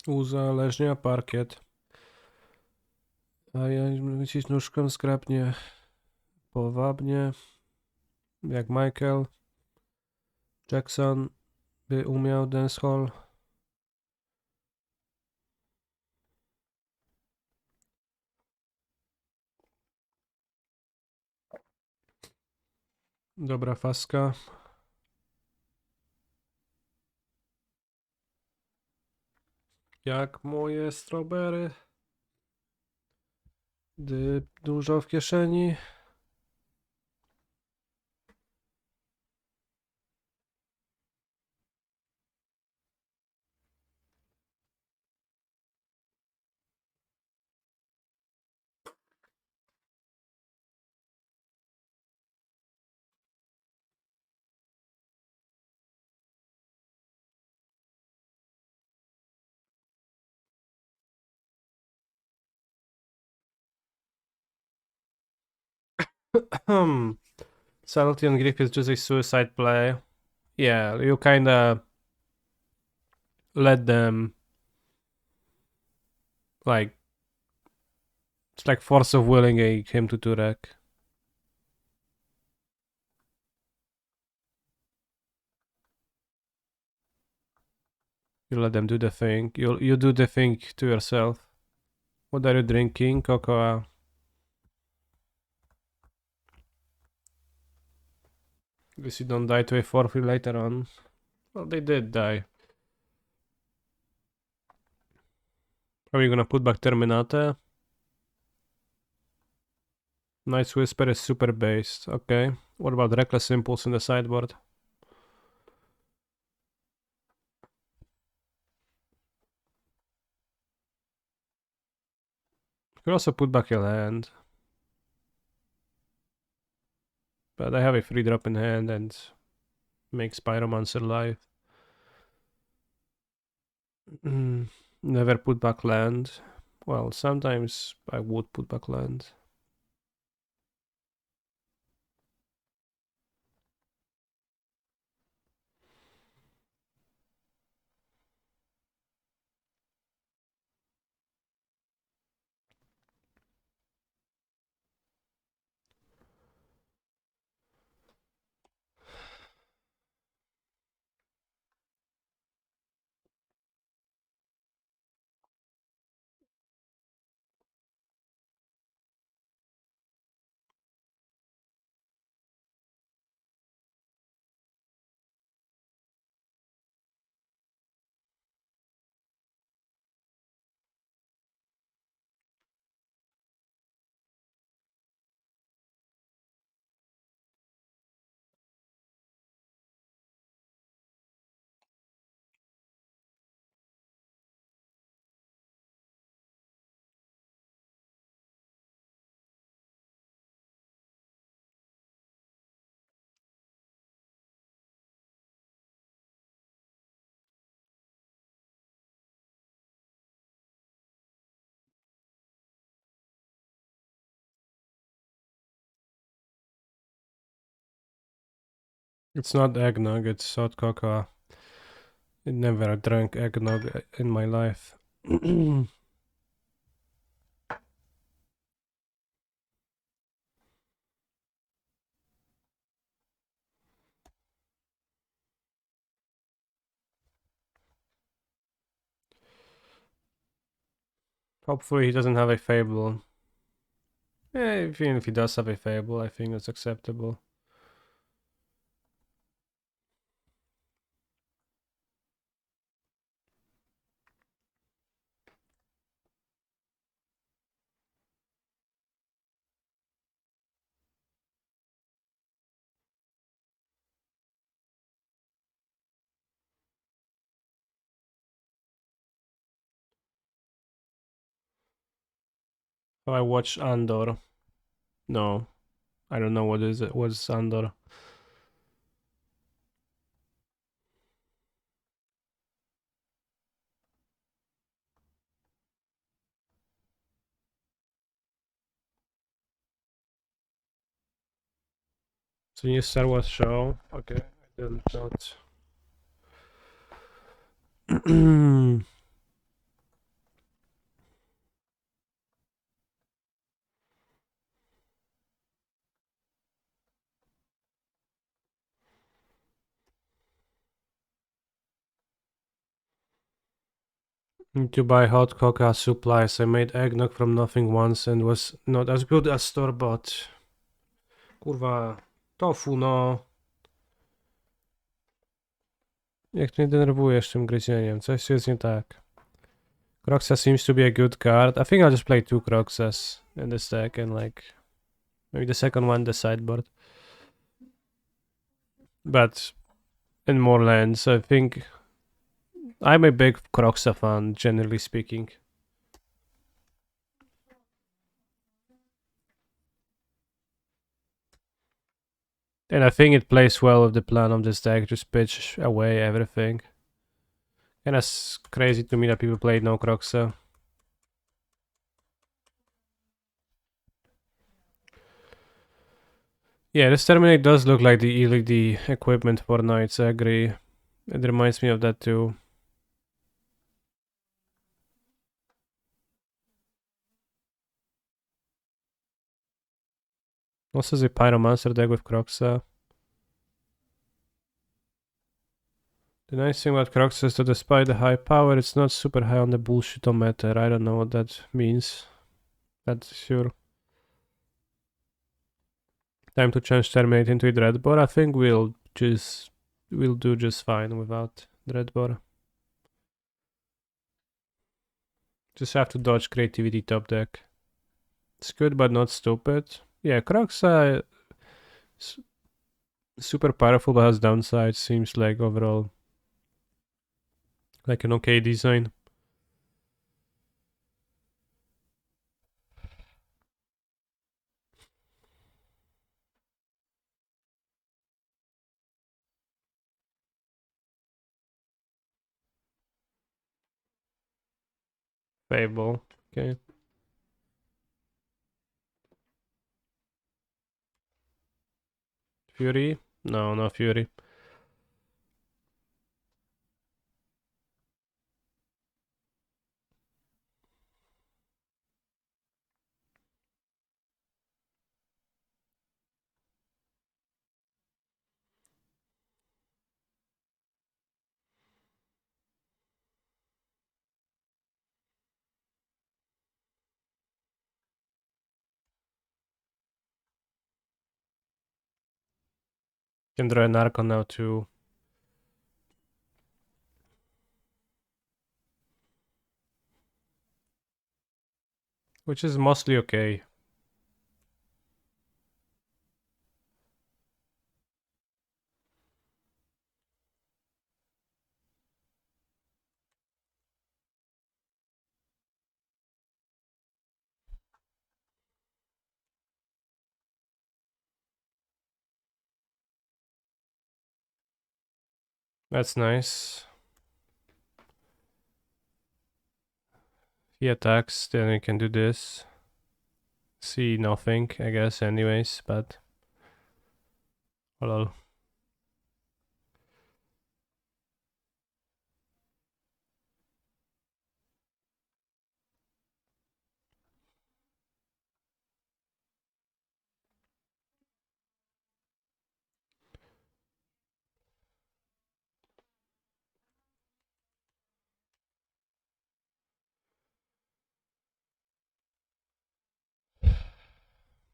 Uzależnia parkiet. A ja wycisk nóżką skrapnie. Powabnie. Jak Michael Jackson by umiał dancehall. Dobra faska. Jak moje strawberry. Dużo w kieszeni. Subtlety on Griff is just a suicide play. Yeah, you kinda let them like It's like force of willing him to Turek. You let them do the thing. You do the thing to yourself. What are you drinking? Cocoa. Guess you don't die to a forfeit later on. Well, they did die. Are we gonna put back Terminate? Night's Whisper is super based. Okay. What about Reckless Impulse in the sideboard? You could also put back your land. But I have a 3-drop in hand and make Pyromancer live. Never put back land. Well, sometimes I would put back land. It's not eggnog, it's hot cocoa. I never drank eggnog in my life. Hopefully he doesn't have a Fable. Even if he does have a Fable, I think that's acceptable. Oh, I watched Andor. No, I don't know what is it. What's Andor? It's a new Star Wars show. Okay, I didn't know. Need to buy hot cocoa supplies. I made eggnog from nothing once and was not as good as store-bought. Kurwa, tofu no. Jak mnie denerwujesz tym gryzieniem, coś jest nie tak. Croxa seems to be a good card. I think I'll just play 2 Croxas in this deck and like maybe the second one the sideboard. But in more lands, I think I'm a big Croxa fan, generally speaking. And I think it plays well with the plan of this deck, just pitch away everything. And that's crazy to me that people play no Croxa. Yeah, this Terminate does look like the equipment for Knights, I agree. It reminds me of that too. Also the Pyromancer deck with Croxa. The nice thing about Croxa is that despite the high power, it's not super high on the bullshit-o-meter. I don't know what that means. That's sure. Time to change Terminate into Dreadbore. I think we'll do just fine without Dreadbore. Just have to dodge Creativity top deck. It's good but not stupid. Yeah, Croxa super powerful but has downsides. Seems like overall like an okay design. Fable. Okay. Fury? No, no Fury. Can draw an Archon now too. Which is mostly okay. That's nice. He attacks, then we can do this. See nothing, I guess, anyways, but... Hello.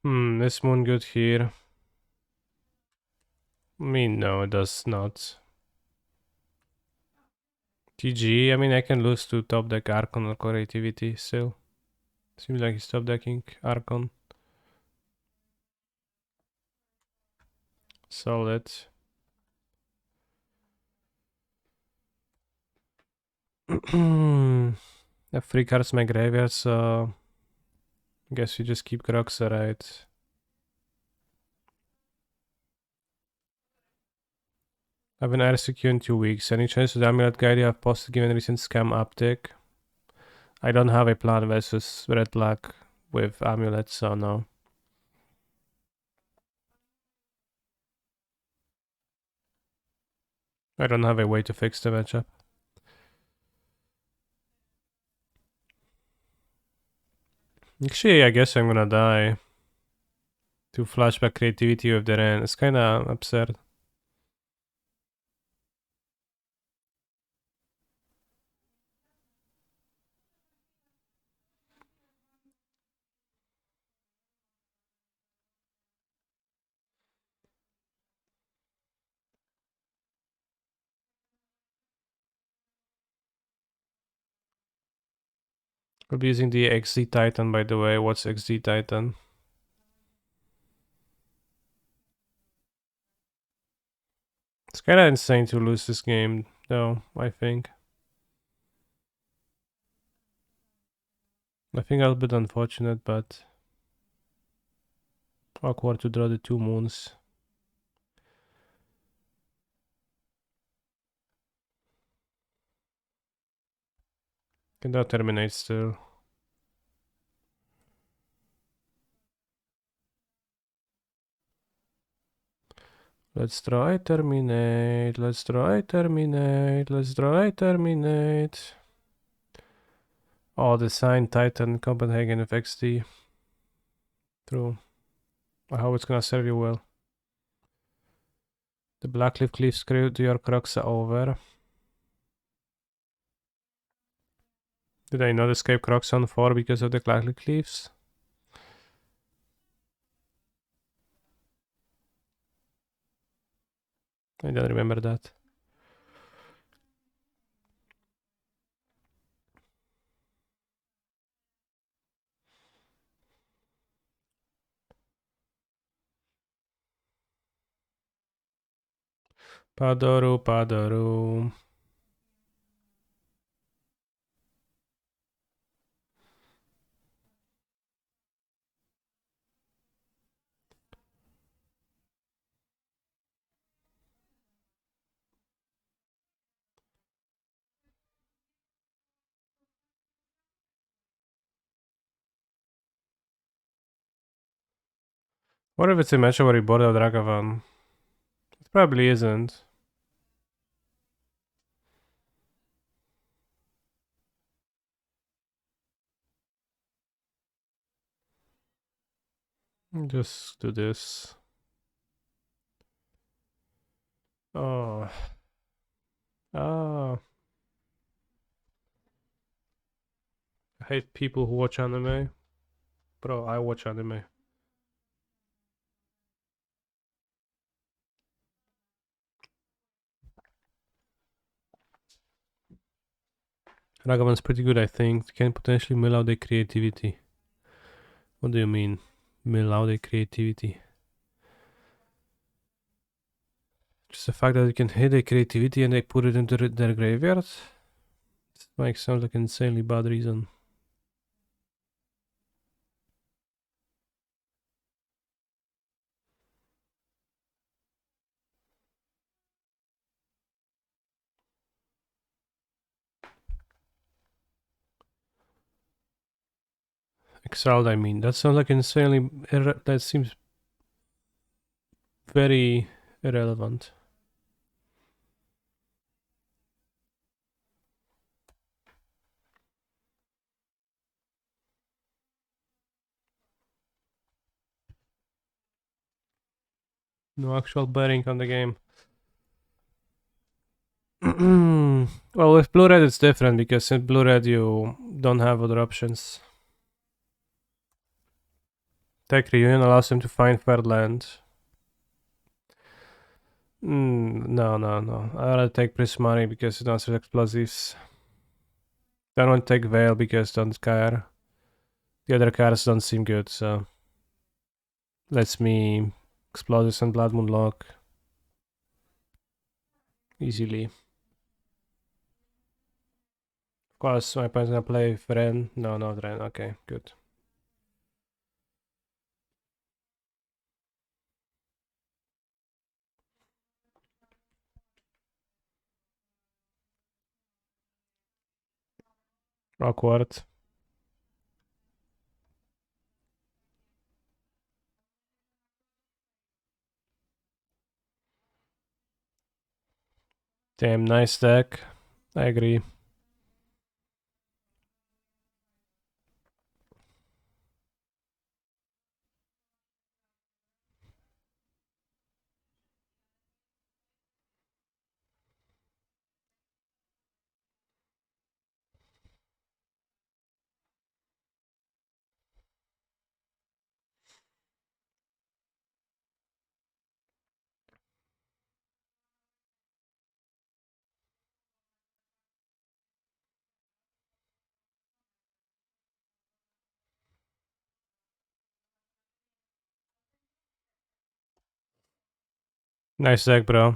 This moon good here. I mean, no, it does not. GG, I mean, I can lose to top deck Archon or Creativity still. Seems like he's top decking Archon. Solid. I have 3 cards in my graveyard, so... I guess we just keep Croxa, right? I have an RCQ in 2 weeks. Any chance with Amulet Guide you have posted given recent scam uptick? I don't have a plan versus Red Black with Amulet, so no. I don't have a way to fix the matchup. Actually, I guess I'm gonna die to flashback Creativity with the Ren. It's kinda absurd. I'll be using the XZ Titan, by the way. What's XZ Titan? It's kinda insane to lose this game, though, I think. I think a bit unfortunate, but awkward to draw the 2 moons. Can that terminate still? Let's try terminate, let's try terminate, let's try terminate. Oh, the sign Titan Copenhagen with XD. True. I hope it's gonna serve you well. The Blackleaf Cliffs to your Crocs are over. Did I not escape Crocs on 4 because of the Blackleaf Cliffs? I don't remember that. Padoru, Padoru. What if it's a match where he bought out Ragavan? It probably isn't. Just do this. Oh. Ah. I hate people who watch anime. Bro, I watch anime. Ragavan's pretty good, I think. Can potentially mill out their creativity. What do you mean? Mill out their creativity? Just the fact that you can hit their creativity and they put it into their graveyard? It makes sounds like an insanely bad reason. Exiled, I mean. That sounds like insanely... that seems very irrelevant. No actual betting on the game. Well, with blue red it's different because in blue red you don't have other options. Tech Reunion allows him to find third land. No, no, no. I rather take Prismari because it answers explosives. Don't want to take Veil because don't care. The other cards don't seem good, so lets me explosives and Blood Moon lock easily. Of course, my opponent's gonna play Ren. No, not Ren. Okay, good. Awkward. Damn, nice deck. I agree. Nice deck, bro.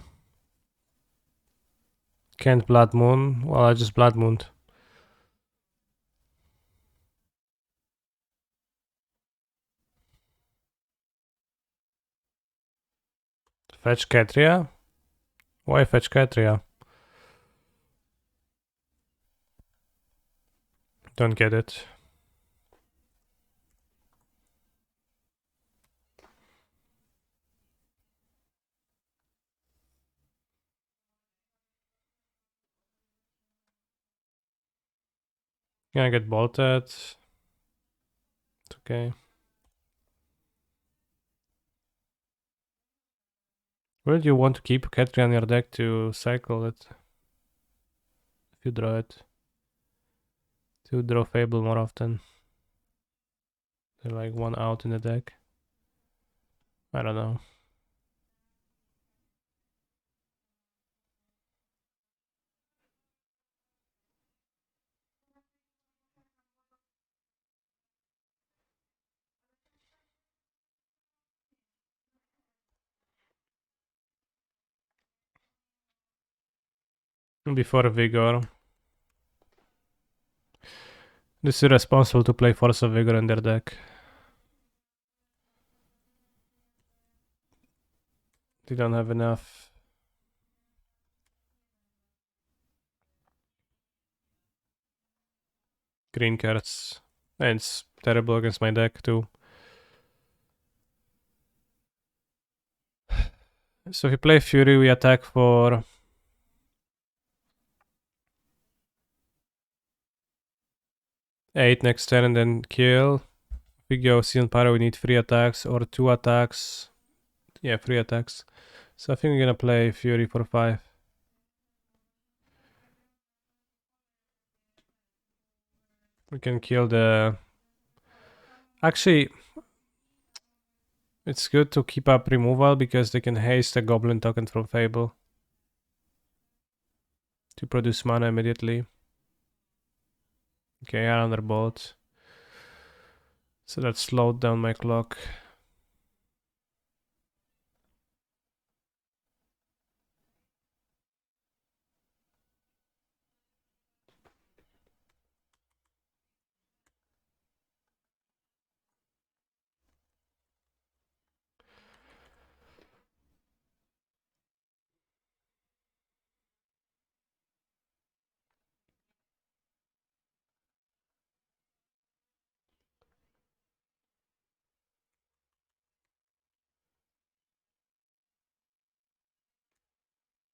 Can't Blood Moon. Well, I just Blood Mooned. Fetch Ketria? Why fetch Ketria? Don't get it. Gonna get bolted. It's okay. Wouldn't you want to keep Ketri on your deck to cycle it? If you draw it. To draw Fable more often. They're like one out in the deck. I don't know. Before Vigor. This is irresponsible to play Force of Vigor in their deck. They don't have enough. Green cards. And it's terrible against my deck too. So if we play Fury, we attack for 8 next turn and then kill. If we go Season Pyro, we need 3 attacks or 2 attacks. Yeah, 3 attacks. So I think we're gonna play Fury for 5. We can kill the... Actually, it's good to keep up removal because they can haste a Goblin token from Fable to produce mana immediately. Okay, another bolt. So that slowed down my clock.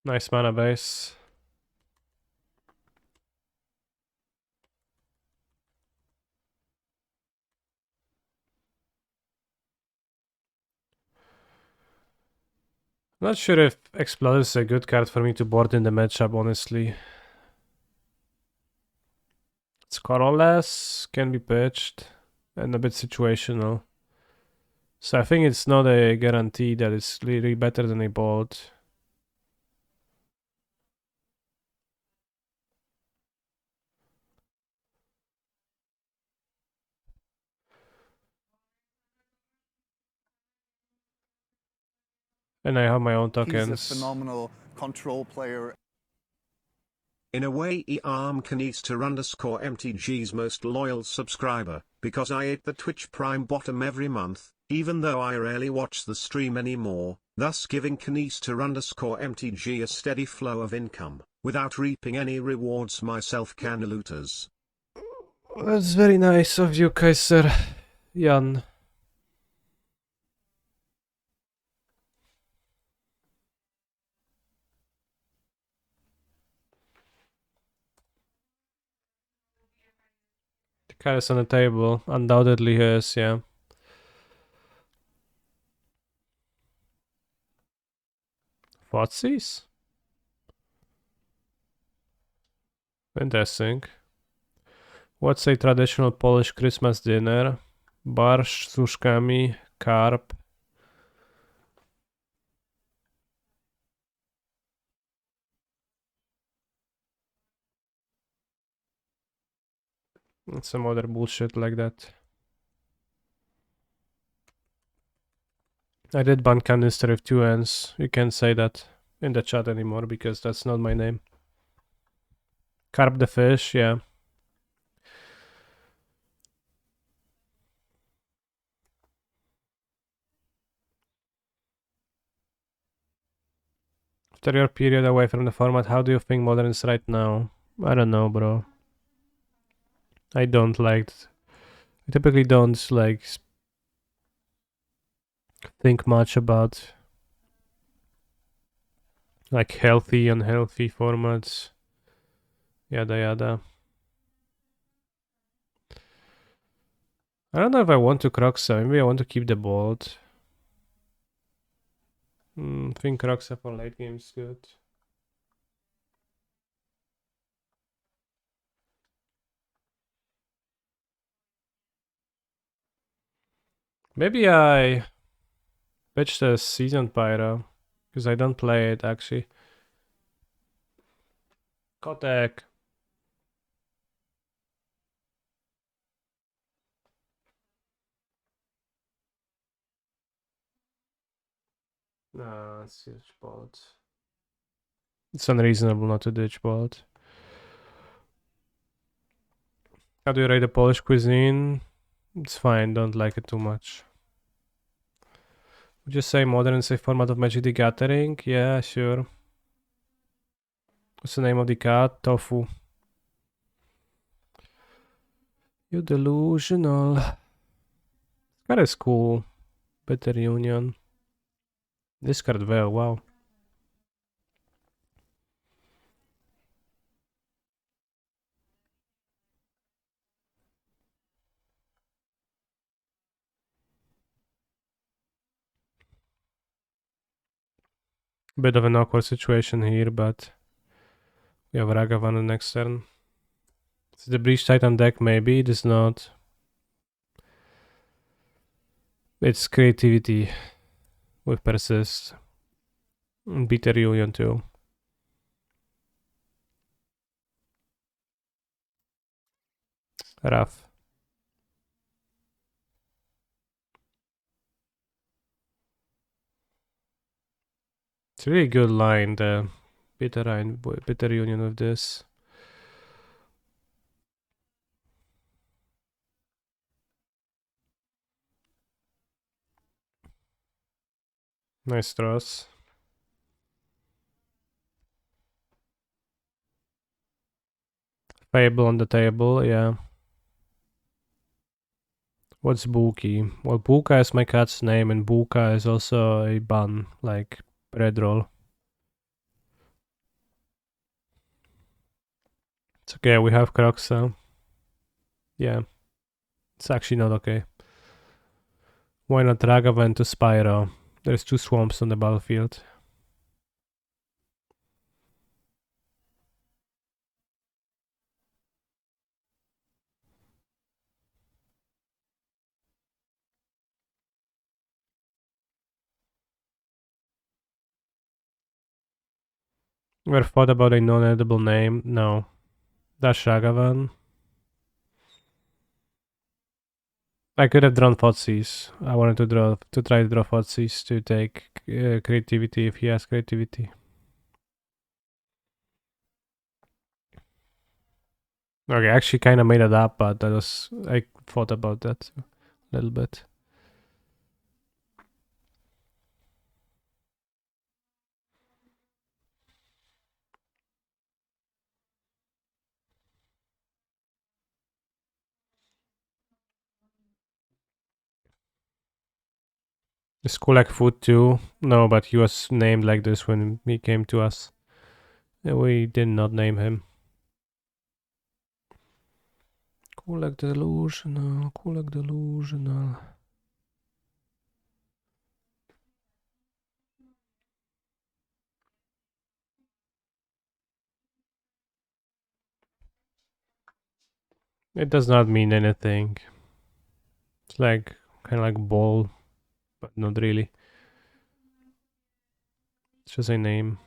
Nice mana base. Not sure if Explode is a good card for me to board in the matchup, honestly. It's colorless, can be pitched, and a bit situational. So I think it's not a guarantee that it's really better than a bolt. And I have my own tokens. He's a phenomenal control player. In a way, earm_MTG's most loyal subscriber, because I ate the Twitch Prime bottom every month, even though I rarely watch the stream anymore, thus giving Kanister_MTG a steady flow of income, without reaping any rewards myself can looters. That's very nice of you, Kaiser Jan. The card is on the table. Undoubtedly he is, yeah. Fotsies? Interesting. What's a traditional Polish Christmas dinner? Barszcz z uszkami, carp. And some other bullshit like that. I did ban Canister with 2 N's. You can't say that in the chat anymore because that's not my name. Carp the fish, yeah. After your period away from the format, how do you think Modern is right now? I don't know, bro. I don't like... I typically don't like think much about like healthy, unhealthy formats. Yada yada. I don't know if I want to Croxa. Maybe I want to keep the bolt. I think Roxa for late game is good. Maybe I pitch the Seasoned Pyro, because I don't play it actually. Kotek. No, it's ditch bolt. It's unreasonable not to ditch bolt. How do you rate the Polish cuisine? It's fine, don't like it too much. Would you say modern and safe format of Magic the Gathering? Yeah, sure. What's the name of the cat? Tofu. You delusional. This card is cool. Better Union. This card well, wow. Bit of an awkward situation here, but we have Ragavan the next turn. Is the Breach Titan deck? Maybe. It is not. It's creativity with Persist. And Bitter Union too. Rough. It's a really good line, the Bitter Union with this. Nice draws. Fable on the table, yeah. What's Buki? Well, Buka is my cat's name, and Buka is also a bun, like bread roll. It's okay, we have Croxa. Yeah. It's actually not okay. Why not Ragavan to Spyro? There's 2 swamps on the battlefield. Ever thought about a non-edible name? No. Dash Ragavan. I could have drawn Fotsis. I wanted to try to draw Fotsis to take creativity if he has creativity. Okay, I actually kind of made it up, but I thought about that a little bit. Is Kulak food too? No, but he was named like this when he came to us. We did not name him. Kulak delusional, Kulak delusional. It does not mean anything. It's like kind of like ball, but not really. It's just a name.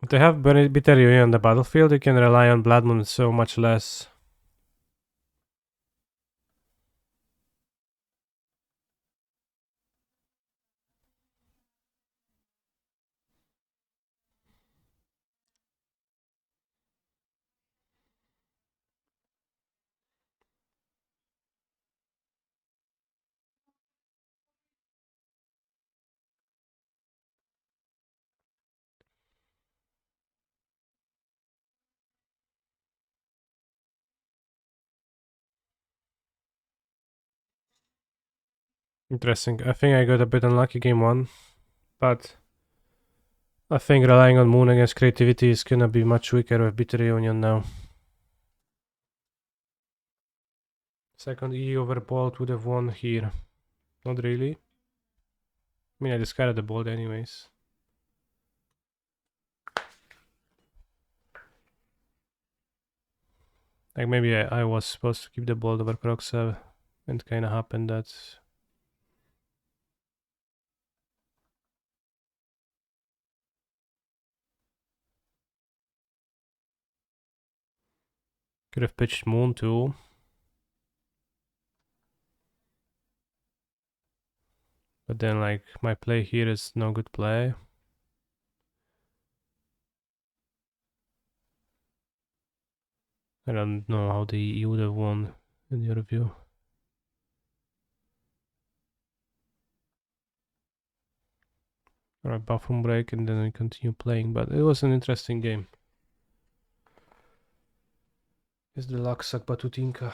If they have Bitter Union on the battlefield, you can rely on Blood Moon so much less. Interesting. I think I got a bit unlucky game 1, but I think relying on Moon against creativity is gonna be much weaker with Bitter Reunion now. Second E over Bolt would have won here. Not really. I mean, I discarded the Bolt anyways. Like maybe I was supposed to keep the Bolt over Kroxev, and kinda happened that... Could have pitched Moon too. But then like my play here is no good play. I don't know how he would have won in your view. Alright, bathroom break and then we continue playing, but it was an interesting game. Is the Laksak Batutinka.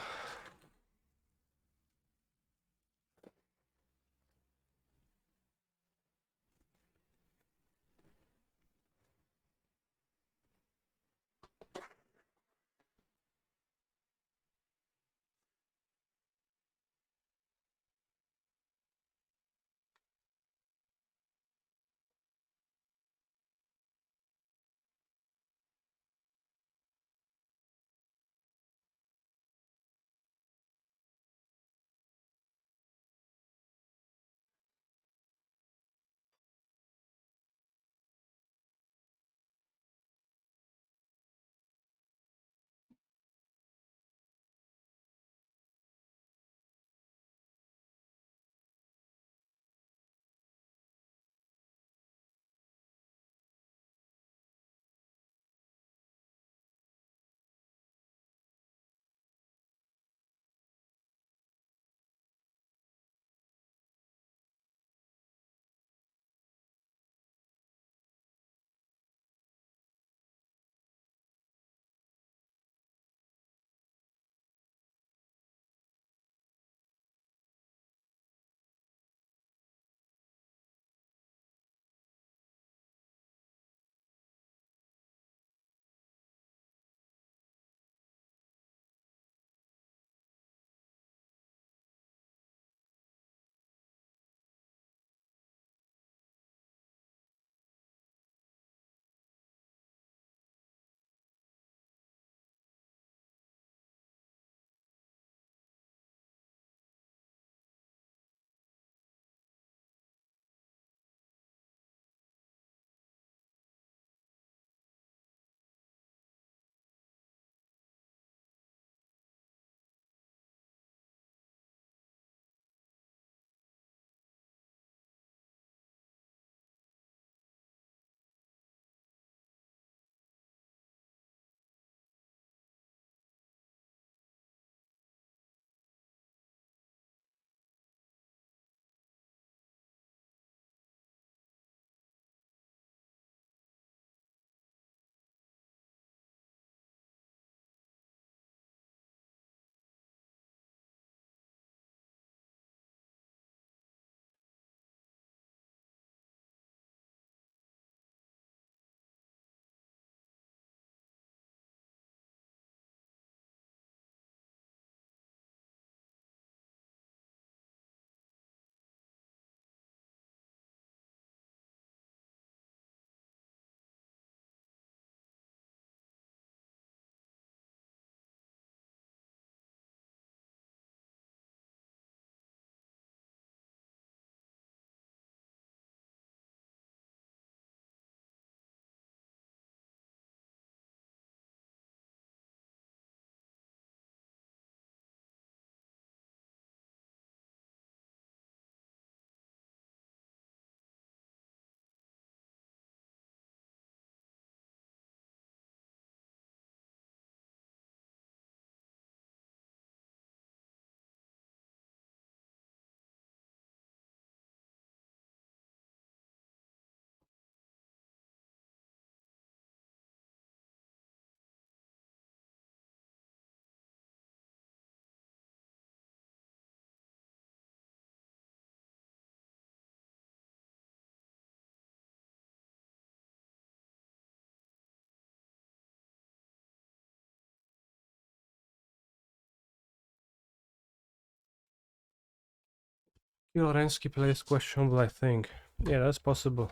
Lorensky plays questionable, I think. Yeah, that's possible.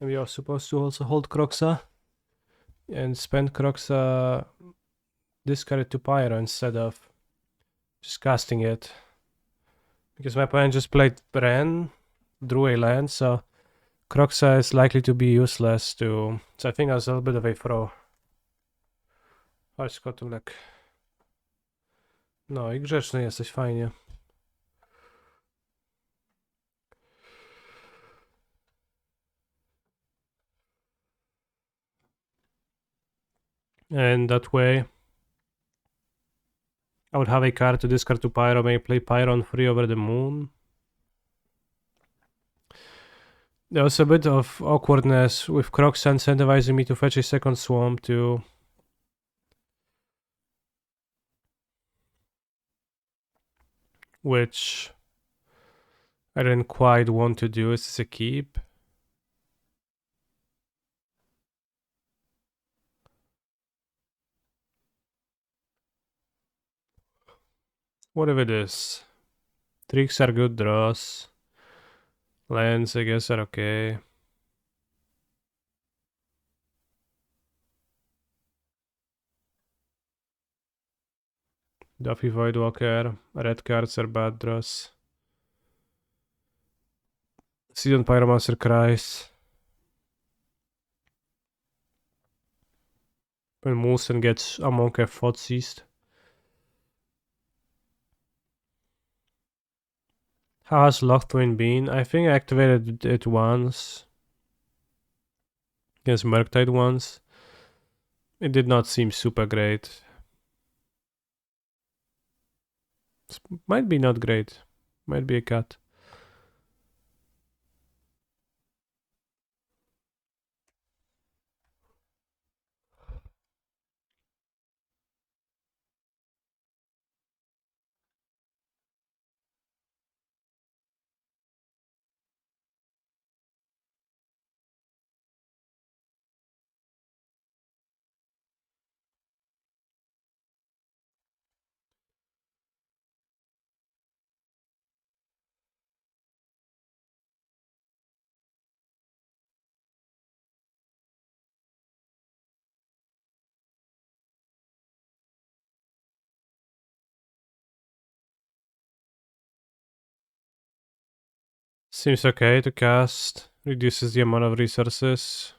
Maybe I was supposed to also hold Kroxa and spend Kroxa discard to Pyro instead of just casting it. Because my opponent just played Ren, drew a land, so Kroxa is likely to be useless too. So I think that's a little bit of a throw. Chodź kotulek. No i grzeczny jesteś, fajnie. And that way I would have a card to discard to Pyro, maybe play Pyro on 3 over the moon. There was a bit of awkwardness with Kroxa incentivizing me to fetch a second swamp too. Which I didn't quite want to do. Is this a keep? What if it is? Tricks are good draws. Lands, I guess, are okay. Duffy Voidwalker. Red cards are bad draws. Season Pyromancer cries. When Moulson gets Amon Fought seized. How has Locthwain been? I think I activated it once. Against Murktide once. It did not seem super great. Might be not great. Might be a cut. Seems okay to cast. Reduces the amount of resources.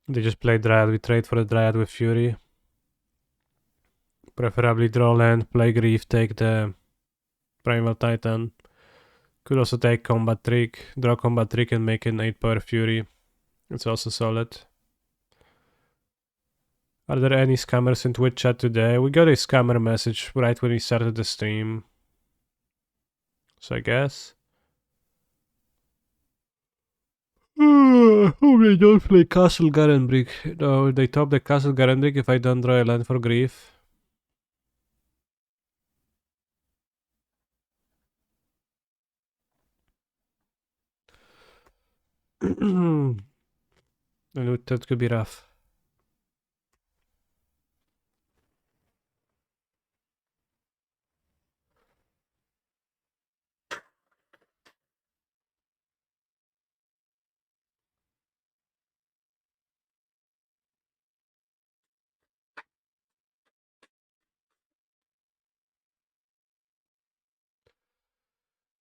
They just play Dryad. We trade for a Dryad with Fury. Preferably draw land, play Grief, take the Primal Titan. Could also take Combat Trick, draw Combat Trick and make an 8 power Fury. It's also solid. Are there any scammers in Twitch chat today? We got a scammer message right when we started the stream. So I guess. Oh, they don't play Castle Garenbrick. No, they top the Castle Garenbrick if I don't draw a land for Grief. And that could be rough.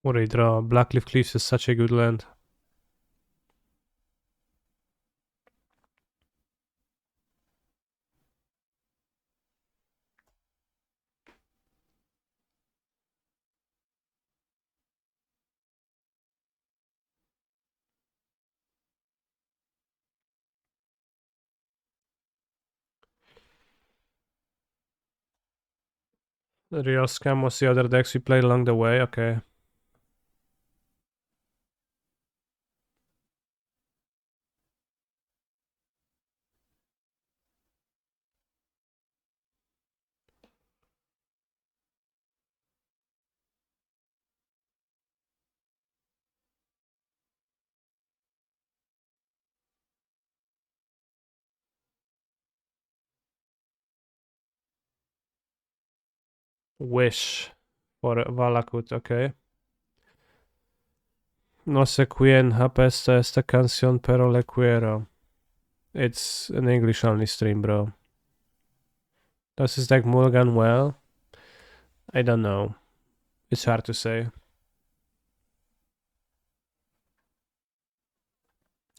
What do I draw? Blackcliff Cliffs is such a good land. The real scam was the other decks we played along the way, okay. Wish for Valakut, okay. No sé quién apesta esta canción, pero le quiero. It's an English only stream, bro. Does this deck mulligan well? I don't know. It's hard to say.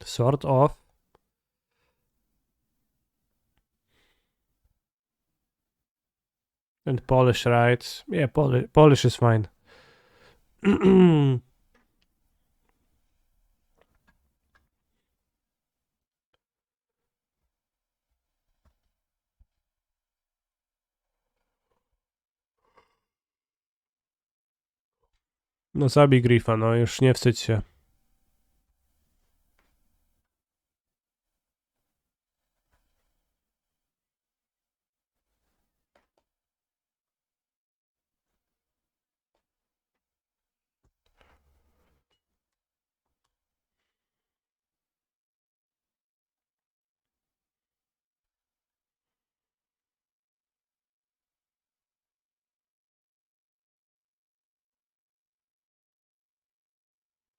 Sort of. And Polish, right? Yeah, Polish is fine. No zabij Griffa, no już nie wstydź się.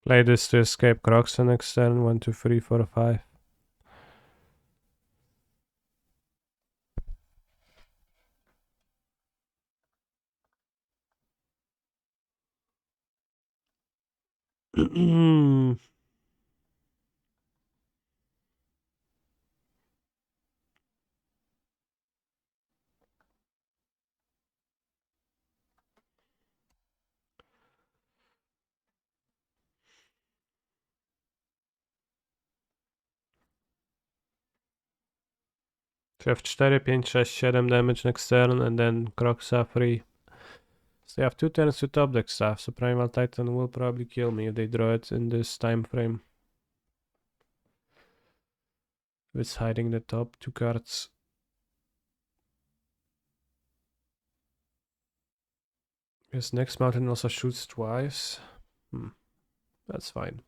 Play this to escape Crocs next turn. 1, 2, 3, 4, 5. So you have 4, 5, 6, 7 damage next turn, and then Crocs are free. So you have 2 turns to top deck stuff, so Primal Titan will probably kill me if they draw it in this time frame. It's hiding the top 2 cards. His next mountain also shoots twice. That's fine.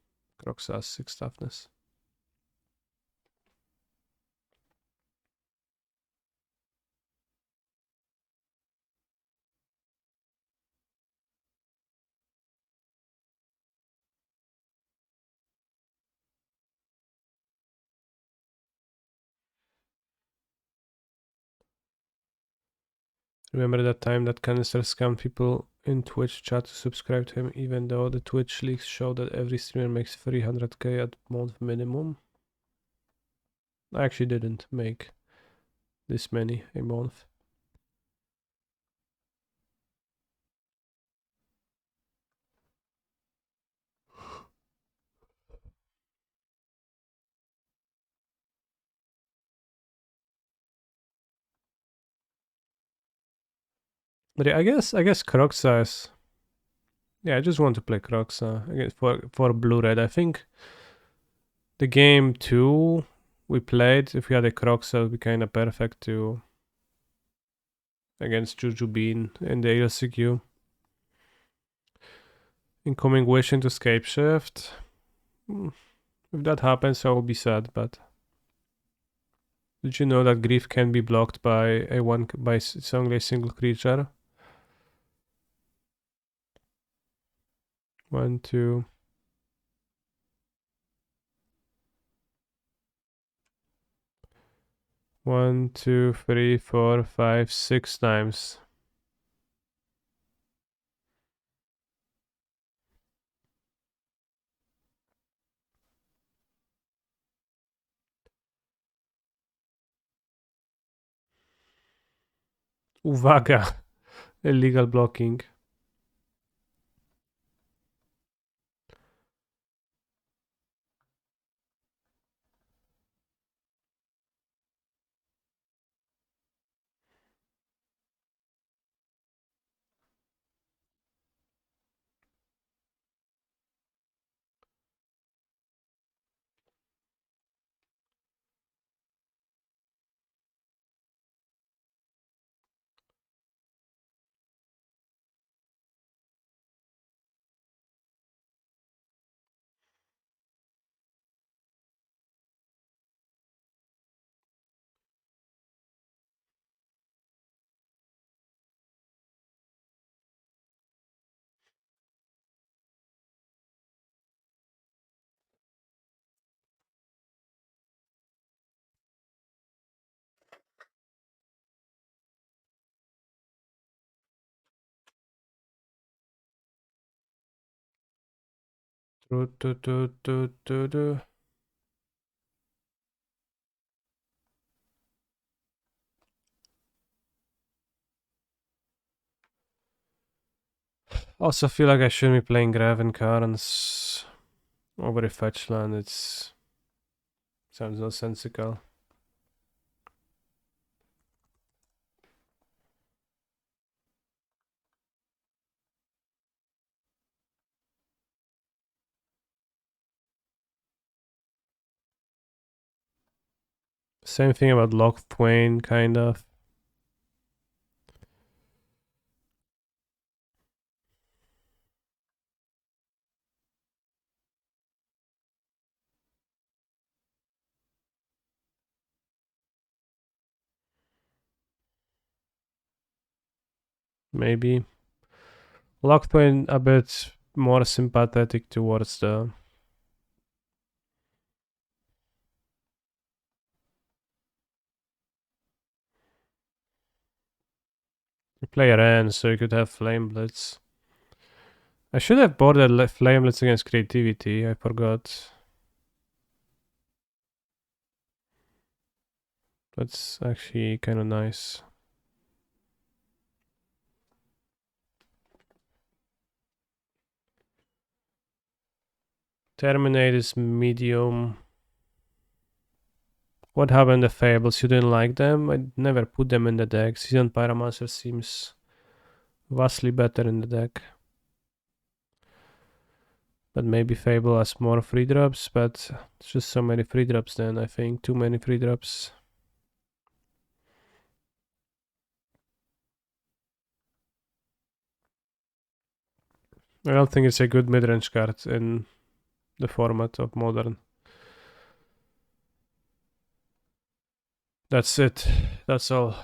Crocs has 6 toughness. Remember that time that Canister scammed people in Twitch chat to subscribe to him, even though the Twitch leaks show that every streamer makes 300k at month minimum? I actually didn't make this many a month. But yeah, I guess Croxa is. Yeah, I just want to play Croxa again for blue red. I think the game 2 we played, if we had a Croxa, it would be kind of perfect to against Juju Bean in the ALCQ. Incoming Wish into Scape Shift. If that happens, I will be sad, but did you know that Grief can be blocked by only a single creature? 1, 2. 1, 2, 3, 4, 5, 6 times. Uwaga! Illegal blocking. Do, do, do, do, do, do. Also feel like I shouldn't be playing Graven Karns over a fetch land. It's sounds nonsensical. Same thing about Lock Twain, kind of. Maybe. Lock Twain a bit more sympathetic towards the player N, so you could have Flame Blitz. I should have bought that Flame Blitz against Creativity, I forgot. That's actually kind of nice. Terminate is medium. What happened to Fables? You didn't like them? I never put them in the deck. Seasoned Pyromancer seems vastly better in the deck. But maybe Fable has more free drops, but it's just so many free drops then, I think. Too many free drops. I don't think it's a good mid-range card in the format of Modern. That's it. That's all.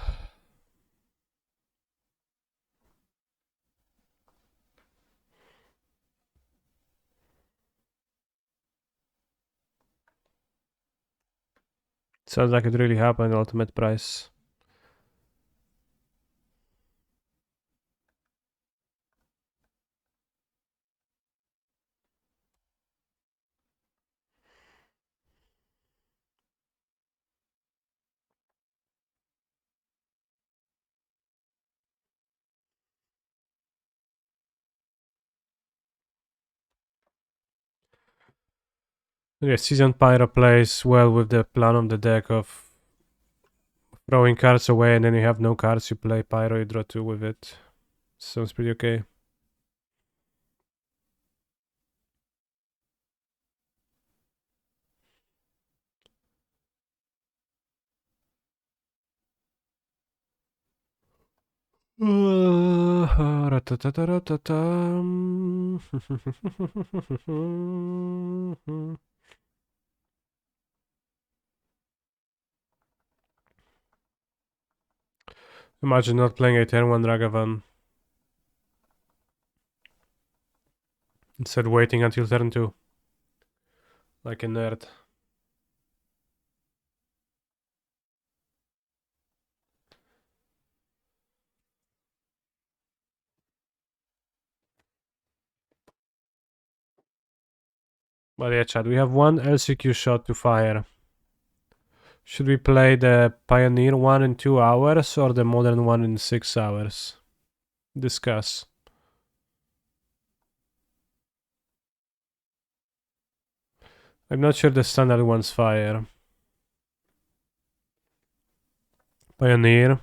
Sounds like it really happened, ultimate price. Yeah, Seasoned Pyro plays well with the plan on the deck of throwing cards away and then you have no cards, you play Pyro, you draw 2 with it. Sounds pretty okay. Imagine not playing a turn 1 Ragavan. Instead waiting until turn 2. Like a nerd. But yeah, Chad, we have one LCQ shot to fire. Should we play the Pioneer one in 2 hours or the Modern one in 6 hours? Discuss. I'm not sure the standard ones fire. Pioneer.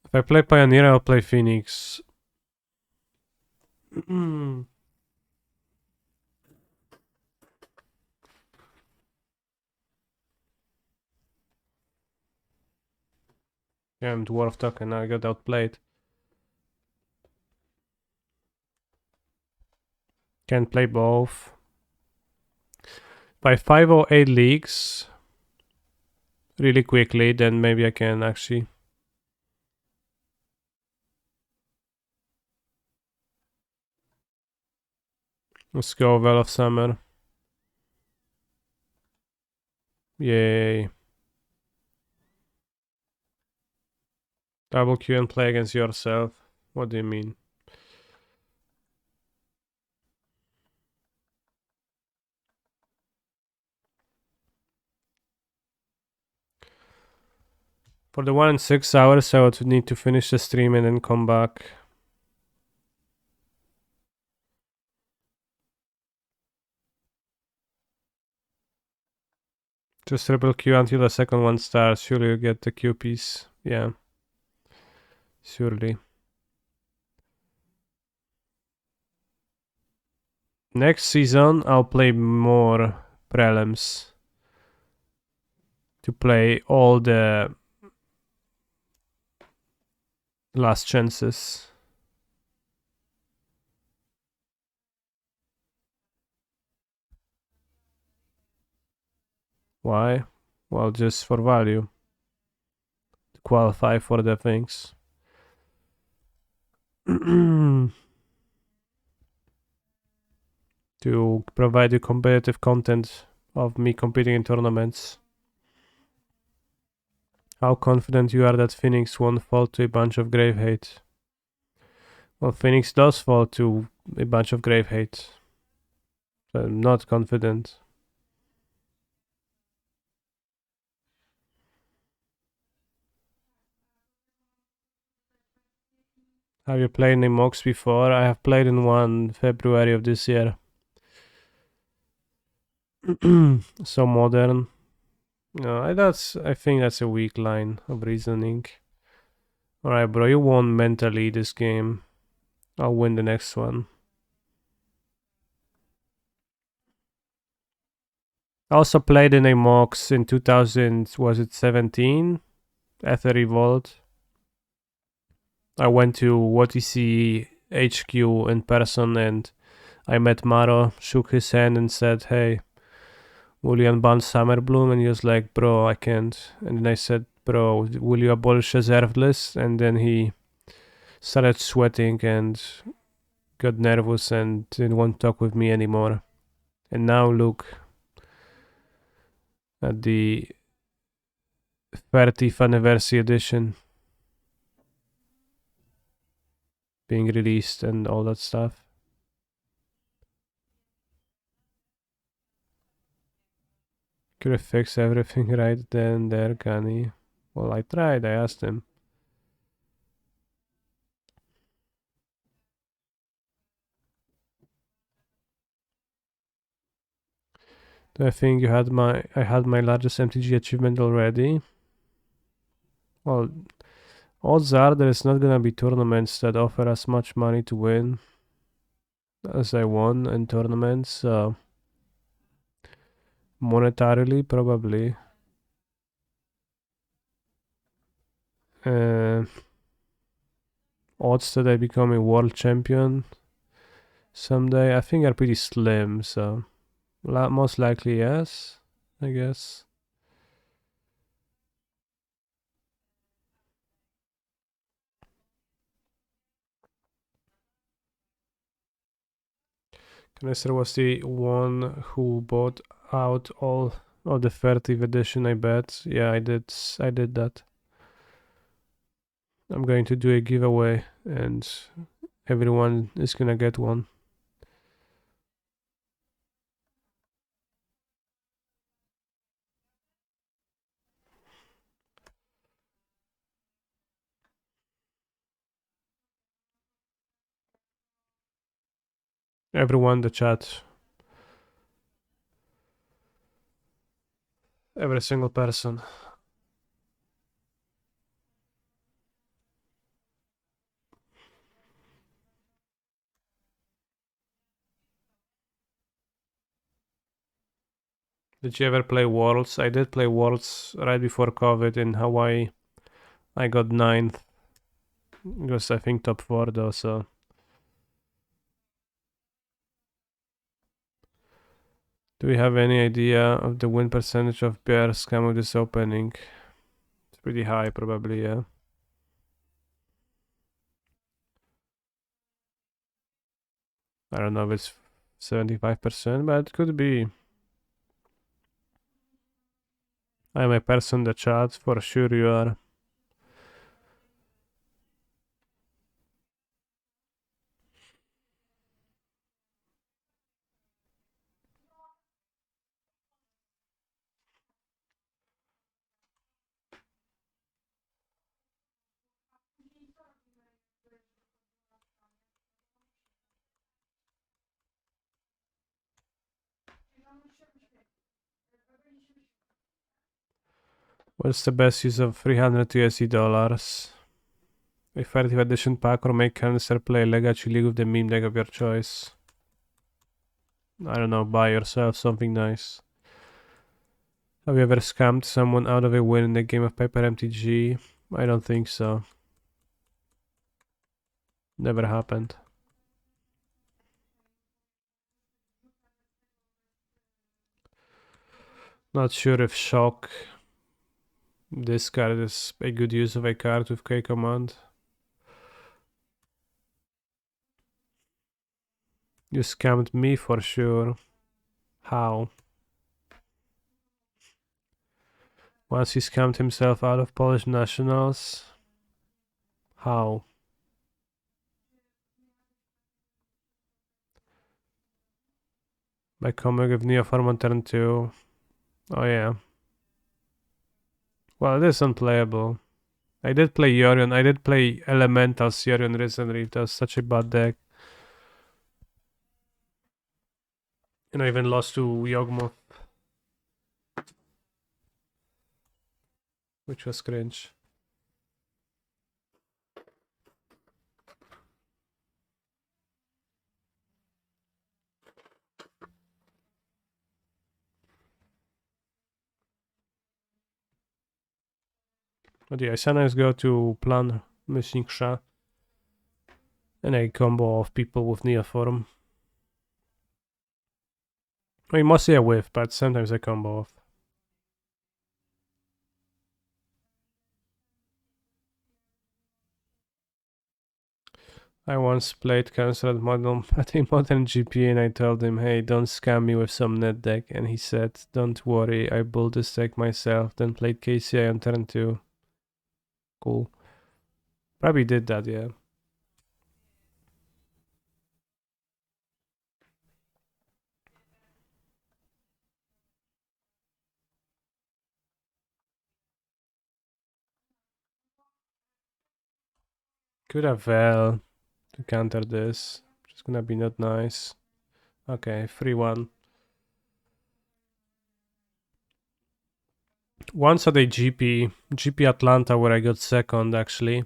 If I play Pioneer, I'll play Phoenix. Damn, Dwarf token, I got outplayed. Can play both. By 508 leagues really quickly, then maybe I can actually. Let's go, Well of Summer. Yay. Double Q and play against yourself. What do you mean? For the 1 and 6 hours, I would need to finish the stream and then come back. Just triple Q until the second one starts. Surely you get the Q piece. Yeah. Surely. Next season, I'll play more prelims. To play all the last chances. Why? Well, just for value. To qualify for the things. To provide you competitive content of me competing in tournaments. How confident you are that Phoenix won't fall to a bunch of grave hate? Well, Phoenix does fall to a bunch of grave hate. So I'm not confident. Have you played in mocks before? I have played in one February of this year. So modern. No, I think that's a weak line of reasoning. Alright, bro, you won mentally this game. I'll win the next one. I also played in a mocks in 2000, was it 17? Ether Revolt. I went to WTC HQ in person and I met Maro, shook his hand and said, hey, will you unban Summerbloom? And he was like, bro, I can't. And then I said, bro, will you abolish reserved list? And then he started sweating and got nervous and didn't want to talk with me anymore. And now look at the 30th anniversary edition being released and all that stuff. Could have fixed everything right then there, Gunny. Well, I tried, I asked him. Do I think I had my largest MTG achievement already? Well, odds are there's not gonna be tournaments that offer as much money to win as I won in tournaments, so monetarily probably. Odds that I become a world champion someday, I think are pretty slim, so most likely yes, I guess. Canister was the one who bought out all of the 30th edition, I bet. Yeah, I did that. I'm going to do a giveaway and everyone is gonna get one. Everyone, the chat. Every single person. Did you ever play Worlds? I did play Worlds right before COVID in Hawaii. I got 9th. It was, I think, top 4 though, so. Do we have any idea of the win percentage of bears come with this opening? It's pretty high, probably, yeah. I don't know if it's 75%, but it could be. I'm a person in the chat, for sure you are. What's the best use of 300 USD dollars? A 30th edition pack or make cancer play Legacy League with the meme deck of your choice. I don't know, buy yourself something nice. Have you ever scammed someone out of a win in a game of Paper MTG? I don't think so. Never happened. Not sure if Shock this card is a good use of a card with K command. You scammed me for sure. How? Once he scammed himself out of Polish nationals. How? By coming with Neoform on turn 2. Oh yeah. Well, it is unplayable. I did play Yorion. I did play Elementals Yorion recently. That was such a bad deck. And I even lost to Yawgmoth. Which was cringe. But yeah, I sometimes go to plan Missing Sha and a combo of people with Neoform. I mean, mostly a whiff, but sometimes I combo off. I once played cancelled model at a modern GP and I told him, hey, don't scam me with some net deck. And he said, don't worry, I built this deck myself, then played KCI on turn 2. Cool. Probably did that, yeah. Could have Vel to counter this. Just gonna be not nice. Okay, 3-1. Once at a GP Atlanta where I got second actually.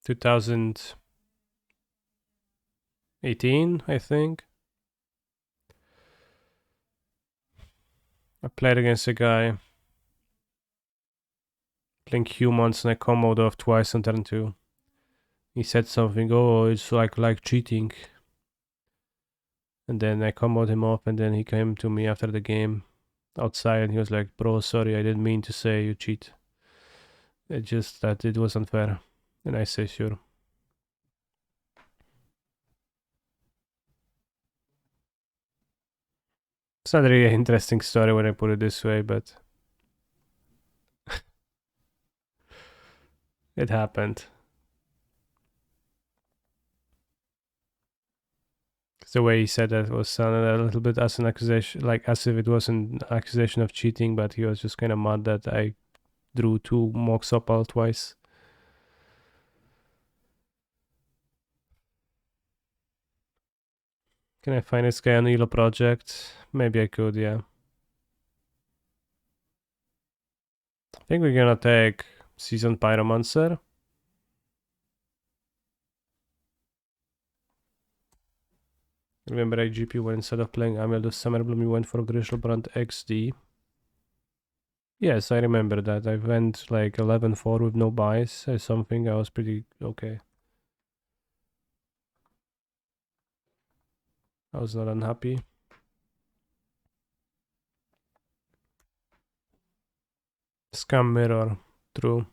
2018, I think. I played against a guy playing humans and I comboed off twice on turn 2. He said something, oh, it's like cheating. And then I comboed him off and then he came to me after the game outside and he was like, bro, sorry, I didn't mean to say you cheat. It just that it was unfair. And I say, sure. It's not really an interesting story when I put it this way, but it happened. The way he said that was sounded a little bit as an accusation, like as if it was an accusation of cheating, but he was just kind of mad that I drew 2 Mox Opal twice. Can I find this guy on Elo Project? Maybe I could, yeah. I think we're gonna take Seasoned Pyromancer. Remember IGP when instead of playing Amiel the Summerbloom, you went for Grishelbrand XD. Yes, I remember that. I went like 11-4 with no buys or something. I was pretty okay. I was not unhappy. Scam Mirror, true.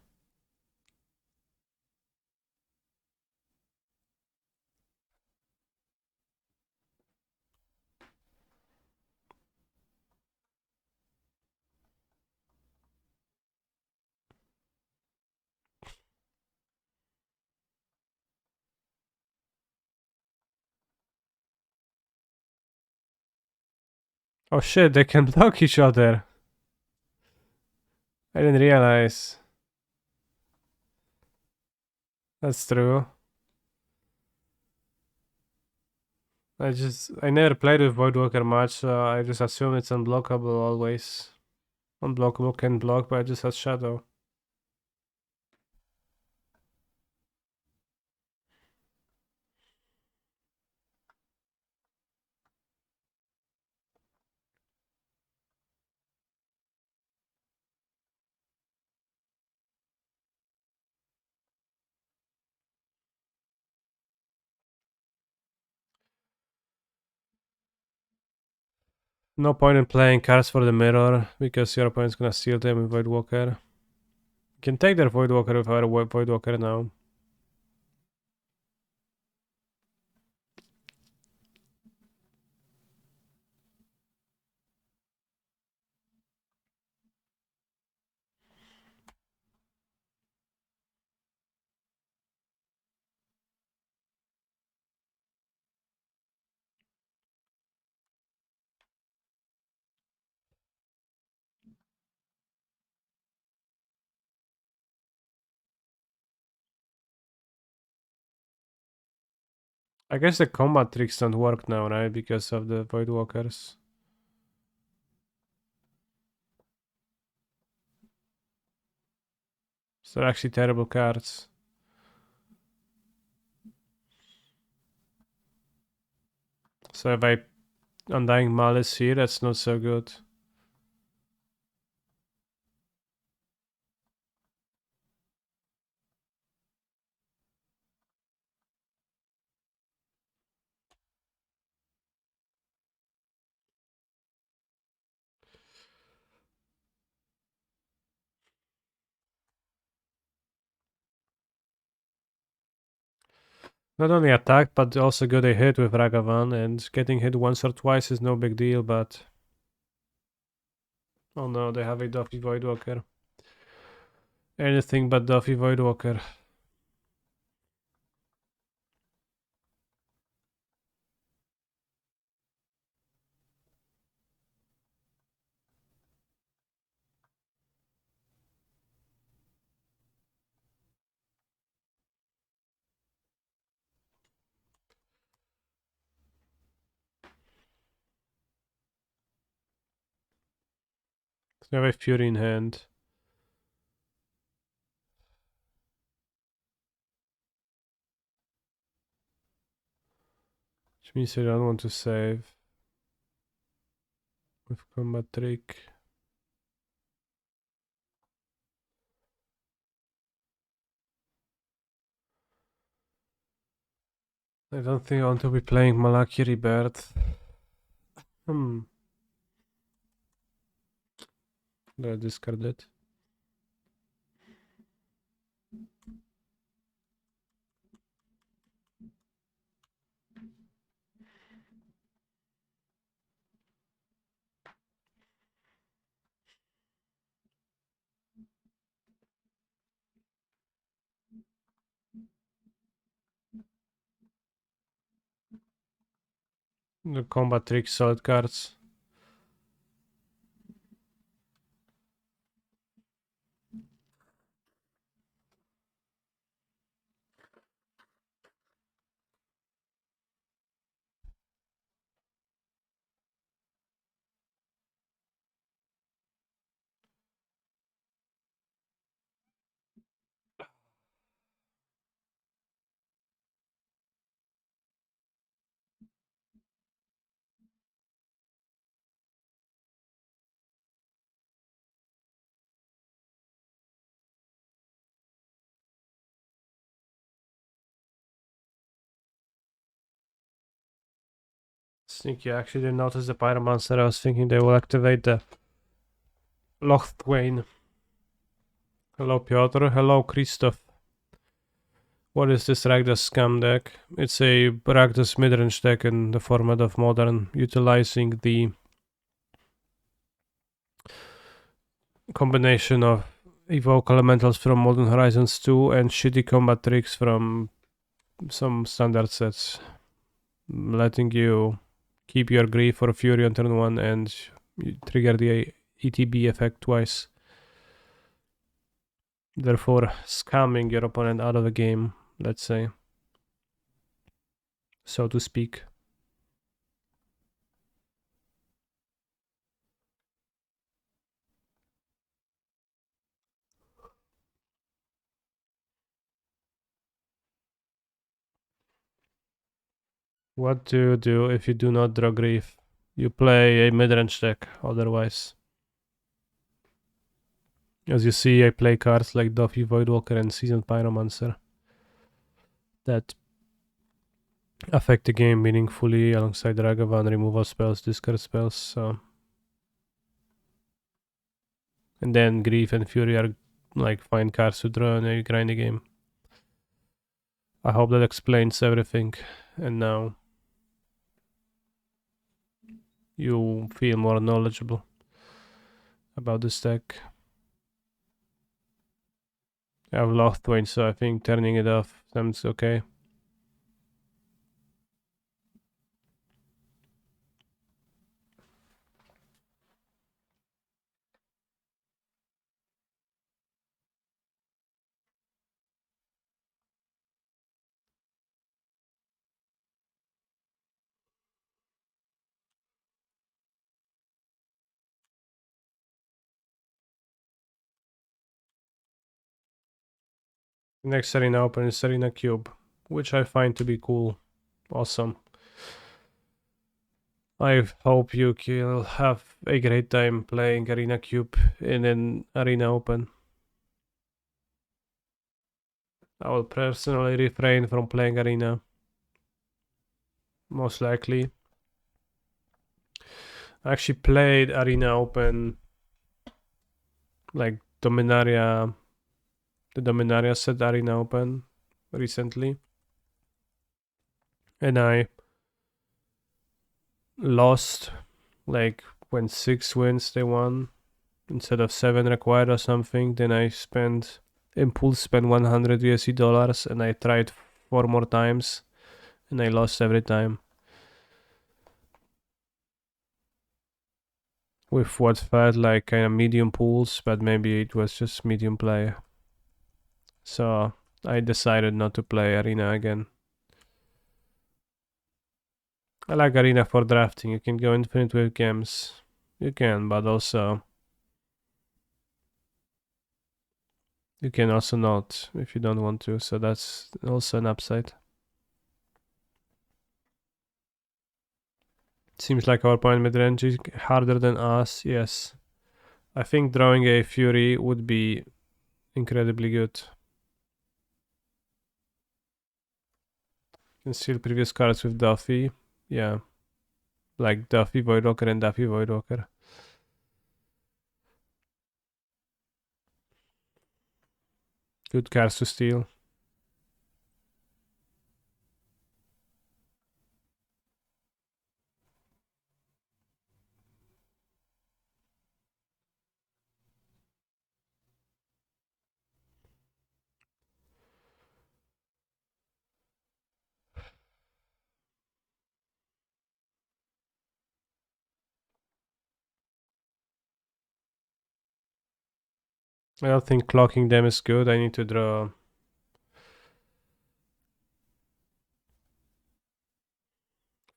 Oh shit, they can block each other. I didn't realize. That's true. I never played with Voidwalker much, so I just assume it's unblockable always. Unblockable can block, but it just has shadow. No point in playing cards for the mirror because your opponent's gonna steal them with Voidwalker. You can take their Voidwalker without a Voidwalker now. I guess the combat tricks don't work now, right? Because of the Voidwalkers. So they're actually terrible cards. So if I Undying Malice here, that's not so good. Not only attack, but also got a hit with Ragavan, and getting hit once or twice is no big deal, but... Oh no, they have a Duffy Voidwalker. Anything but Duffy Voidwalker. They have a Fury in hand. Which means they don't want to save. With combat trick. I don't think I want to be playing Malaki Rebirth. Let's discard it. The combat trick solid cards. Sneaky, I actually didn't notice the Pyromancer. I was thinking they will activate the Lochthwain. Hello Piotr, hello Christoph. What is this Rakdos scam deck? It's a Rakdos midrange deck in the format of Modern, utilizing the combination of Evoke elementals from Modern Horizons 2 and shitty combat tricks from some standard sets. Letting you keep your Grief or Fury on turn 1 and trigger the ETB effect twice. Therefore, scamming your opponent out of the game, let's say. So to speak. What do you do if you do not draw Grief? You play a mid-range deck, otherwise. As you see, I play cards like Duffy Voidwalker and Seasoned Pyromancer that affect the game meaningfully alongside Ragavan, removal spells, discard spells, so... And then Grief and Fury are like fine cards to draw and you grind the game. I hope that explains everything. And now you feel more knowledgeable about this deck. I have lost Twain, so I think turning it off sounds okay. Next Arena Open is Arena Cube, which I find to be cool. Awesome. I hope you will have a great time playing Arena Cube in an Arena Open. I will personally refrain from playing Arena. Most likely. I actually played Arena Open, like Dominaria, the Dominaria set Arena Open recently. And I lost, like when 6 wins they won instead of 7 required or something. Then I spent 100 USD dollars and I tried 4 more times and I lost every time. With what felt like kind of medium pools, but maybe it was just medium play. So I decided not to play Arena again. I like Arena for drafting. You can go infinite with games. You can, but also you can also not if you don't want to. So that's also an upside. Seems like our point mid-range is harder than us. Yes. I think drawing a Fury would be incredibly good. Can steal previous cards with Duffy. Yeah. Like Duffy Voidwalker and Duffy Voidwalker. Good cards to steal. I don't think clocking them is good. I need to draw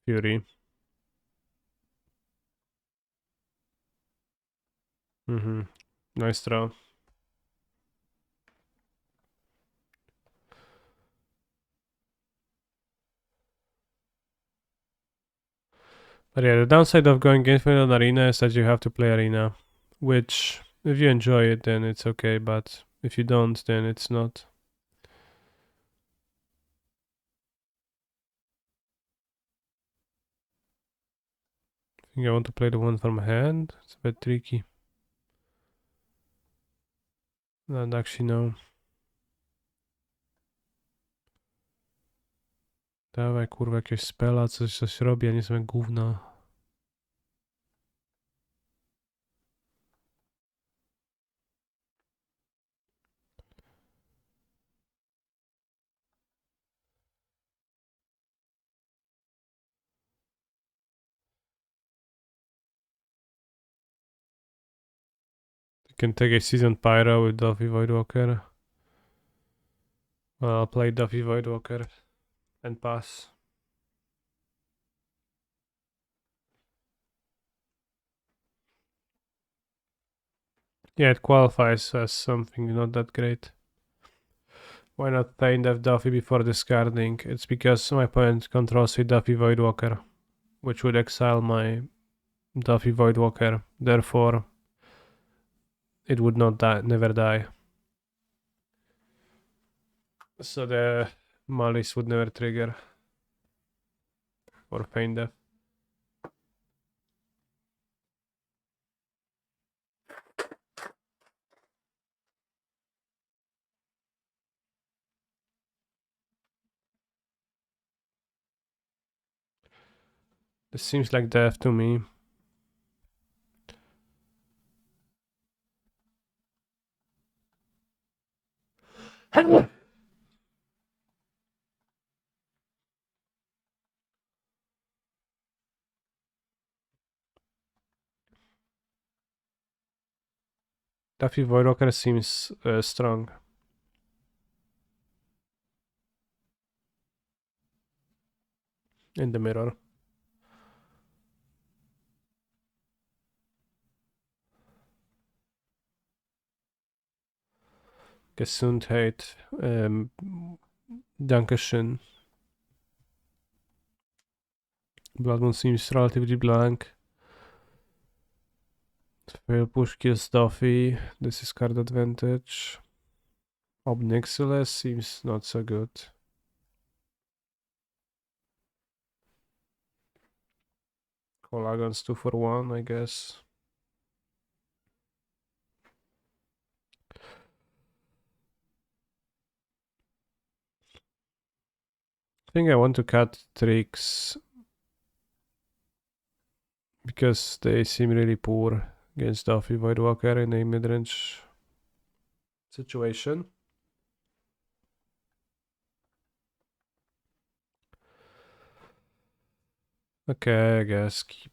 Fury. Nice draw. But yeah, the downside of going infinite on Arena is that you have to play Arena. Which, if you enjoy it, then it's okay. But if you don't, then it's not. I think I want to play the one from hand. It's a bit tricky. Not actually, no. Dawaj kurwa jakiegoś spela, coś robi, a nie same gówno. You can take a Seasoned Pyro with Duffy Voidwalker. Well, I'll play Duffy Voidwalker and pass. Yeah, it qualifies as something not that great. Why not Thane Death Duffy before discarding? It's because my opponent controls a Duffy Voidwalker, which would exile my Duffy Voidwalker. Therefore, it would not die, never die. So the Malice would never trigger. Or Feign Death. This seems like death to me. Duffy Voidwalker seems strong. In the mirror. Gesundheit. Dankeschön. Blood Moon seems relatively blank. Fail push kills Duffy. This is card advantage. Obnixilis seems not so good. Colagons 2 for 1, I guess. I think I want to cut tricks because they seem really poor against Duffy Voidwalker in a mid-range situation. Okay, I guess keep.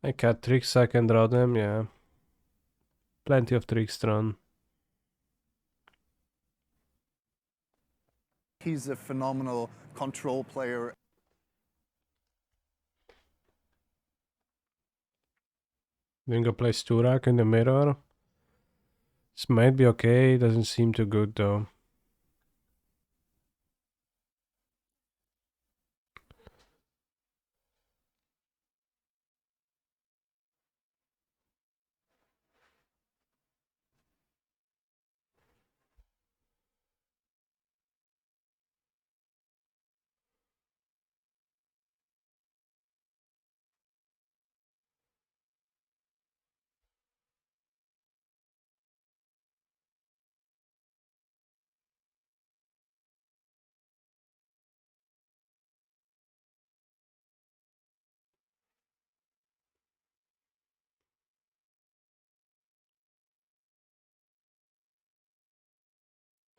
I cut tricks, I can draw them, yeah. Plenty of tricks drawn. He's a phenomenal control player. Wingo plays Turak in the mirror. This might be okay, doesn't seem too good though.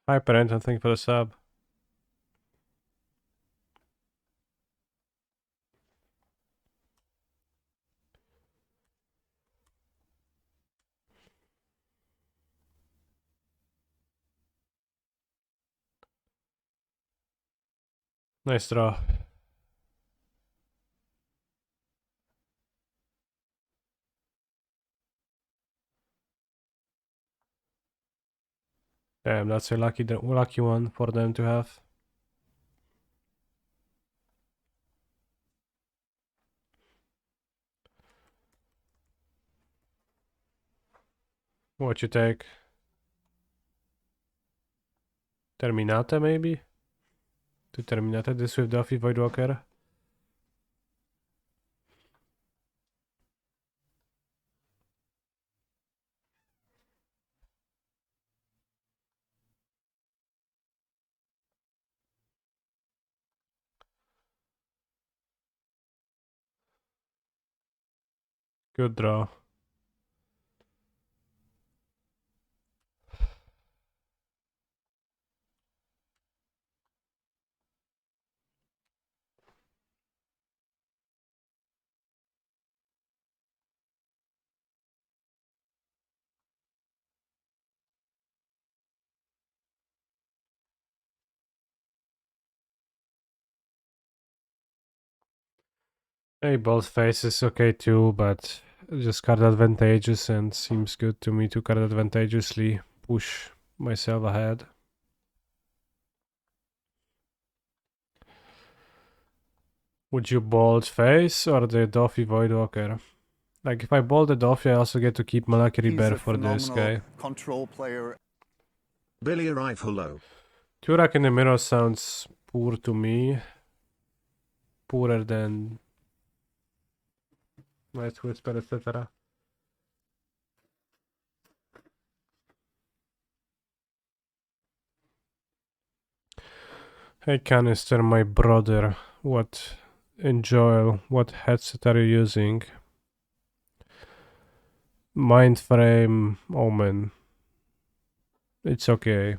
Hi Parent, and thank you for the sub. Nice draw. Damn, that's a lucky one for them to have. What you take? Terminate maybe? To terminate this with Duffy Voidwalker? Good draw. Hey, both face is okay too, but just card advantageous and seems good to me to card advantageously push myself ahead. Would you bold face or the Doffy Voidwalker? Like if I bold the Doffy, I also get to keep Malakiri He's Bear a for this phenomenal guy. control player. Billy arrive hello. Turak in the mirror sounds poor to me. Poorer than Night Whisper, etc. Hey Canister, my brother, what what headset are you using? Mindframe Omen. It's okay.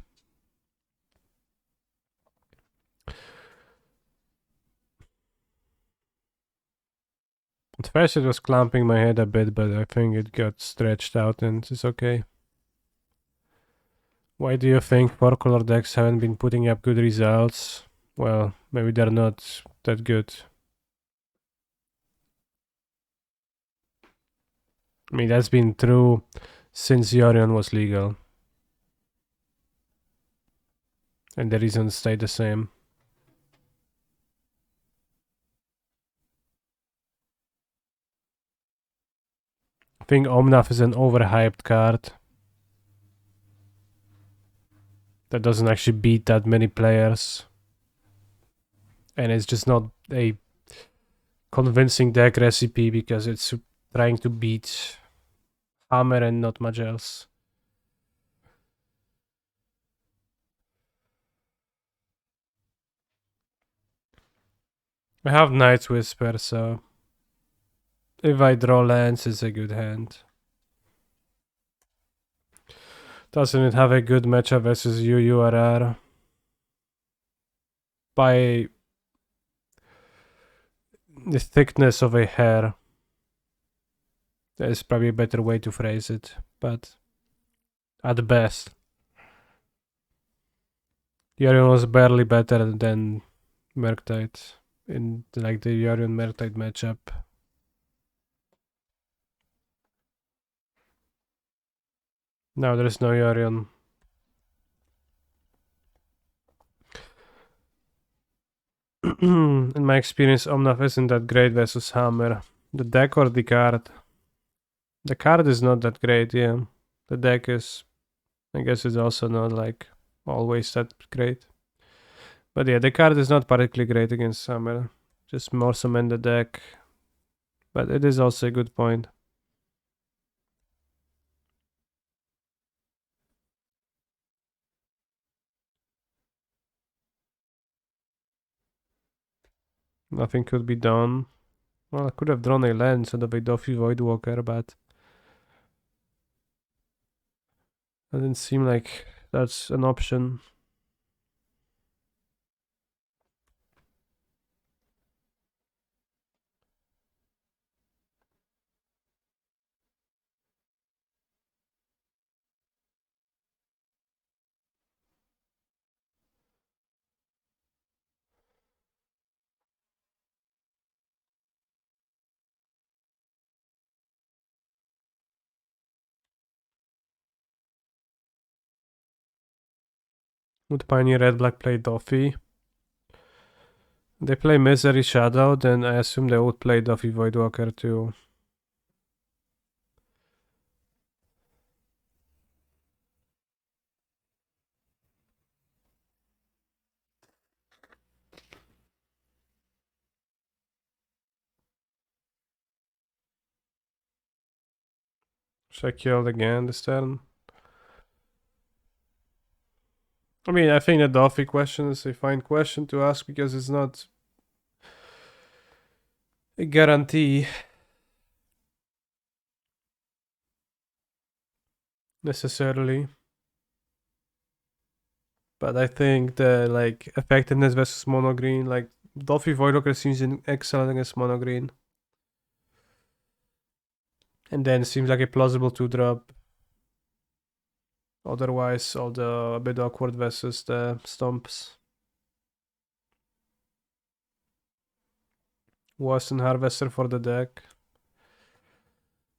At first it was clamping my head a bit, but I think it got stretched out and it's okay. Why do you think 4-color decks haven't been putting up good results? Well, maybe they're not that good. I mean, that's been true since Yorion was legal. And the reasons stay the same. I think Omnath is an overhyped card that doesn't actually beat that many players. And it's just not a convincing deck recipe because it's trying to beat Hammer and not much else. I have Night's Whisper, so if I draw lands, it's a good hand. Doesn't it have a good matchup versus UURR? By the thickness of a hair. There's probably a better way to phrase it, but at best. Yorion was barely better than Murktide in like the Yorion Murktide matchup. Now there's no Yorion. In my experience, Omnath isn't that great versus Hammer. The deck or the card? The card is not that great, yeah. The deck is, I guess, is also not like always that great. But yeah, the card is not particularly great against Hammer. Just more in the deck. But it is also a good point. Nothing could be done. Well, I could have drawn a land instead of a Doffy Voidwalker, but doesn't seem like that's an option. Would Pioneer Red Black play Doffy? They play Misery Shadow, then I assume they would play Doffy Voidwalker too. Should I kill again this turn? I mean, I think the Doffy question is a fine question to ask because it's not a guarantee necessarily. But I think the like effectiveness versus mono green, like Doffy Voidwalker seems excellent against mono green. And then seems like a plausible 2-drop. Otherwise, all the a bit awkward versus the stomps. Wasn't Harvester for the deck.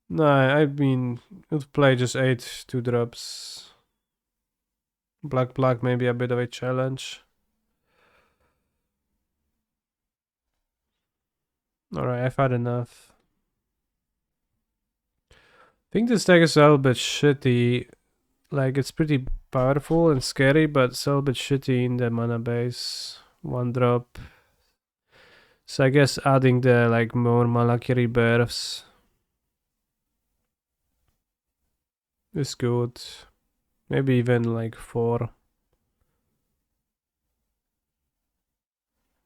No, I mean, you'd play just 8 2-drops. Black maybe a bit of a challenge. Alright, I've had enough. I think this deck is a little bit shitty. Like, it's pretty powerful and scary, but it's a little bit shitty in the mana base. 1-drop. So I guess adding the like more Malaki rebirths is good. Maybe even like 4.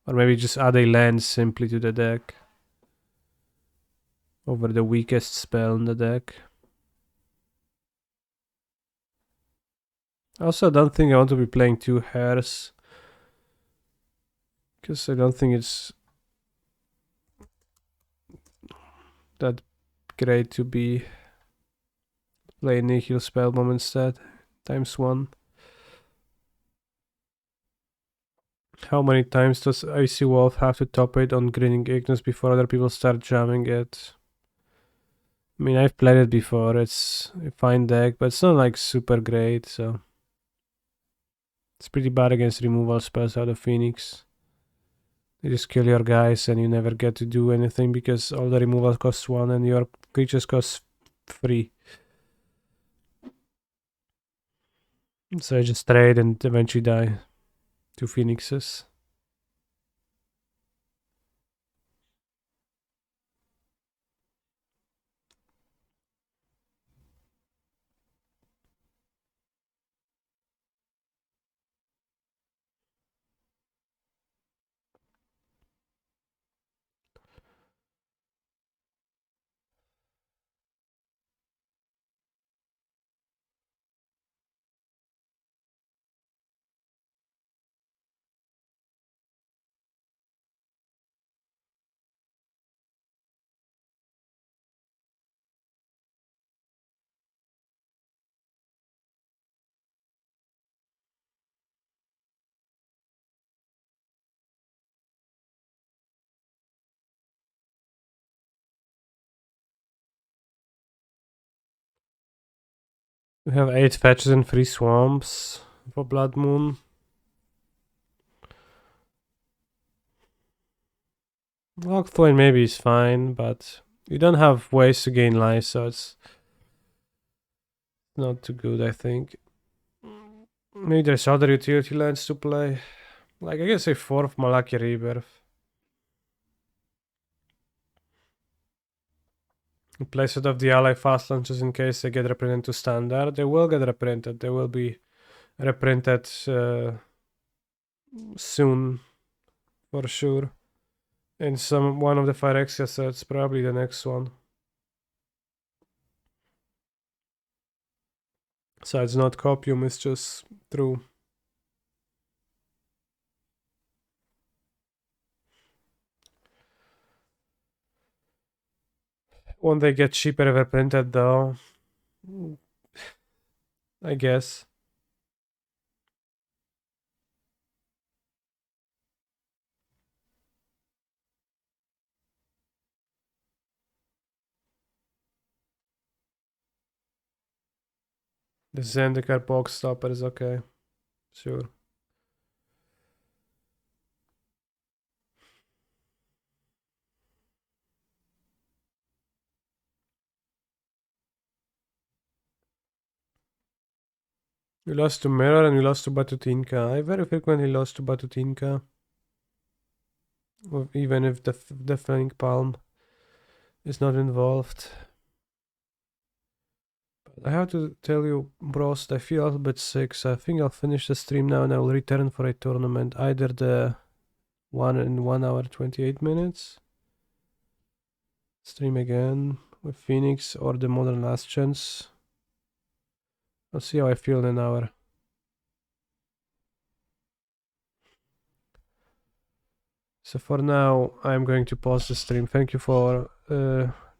Or maybe just add a land simply to the deck. Over the weakest spell in the deck. Also, I don't think I want to be playing 2 hairs. Because I don't think it's that great to be playing Nihil Spellbomb instead. ×1. How many times does Icy Wolf have to top it on Grinning Ignis before other people start jamming it? I mean, I've played it before. It's a fine deck, but it's not like super great, so it's pretty bad against removal spells out of Phoenix. You just kill your guys and you never get to do anything because all the removal costs 1 and your creatures cost 3. So I just trade and eventually die. 2 Phoenixes. We have 8 fetches and 3 swamps for Blood Moon. Lockthorn maybe is fine, but you don't have ways to gain life, so it's not too good, I think. Maybe there's other utility lands to play. Like, I guess a 4th Malaki Rebirth. In place of the ally fast launches in case they get reprinted to standard. They will get reprinted. They will be reprinted soon, for sure. In one of the Phyrexia sets, probably the next one. So it's not copium, it's just true. Won't they get cheaper if reprinted though? I guess. The Zendikar box stopper is okay. Sure. You lost to Mirror and you lost to Batutinka. I very frequently lost to Batutinka. Even if the Deafening Palm is not involved. But I have to tell you, bros, I feel a little bit sick, so I think I'll finish the stream now and I'll return for a tournament. Either the one in 1 hour 28 minutes. Stream again with Phoenix or the Modern Last Chance. I'll see how I feel in an hour. So for now, I'm going to pause the stream. Thank you for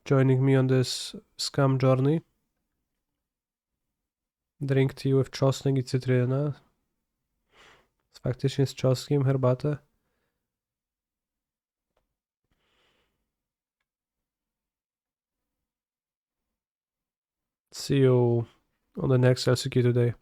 joining me on this scam journey. Drink tea with czosnek I cytrynę. Faktycznie z czosnkiem herbatę. see you on the next LCQ today.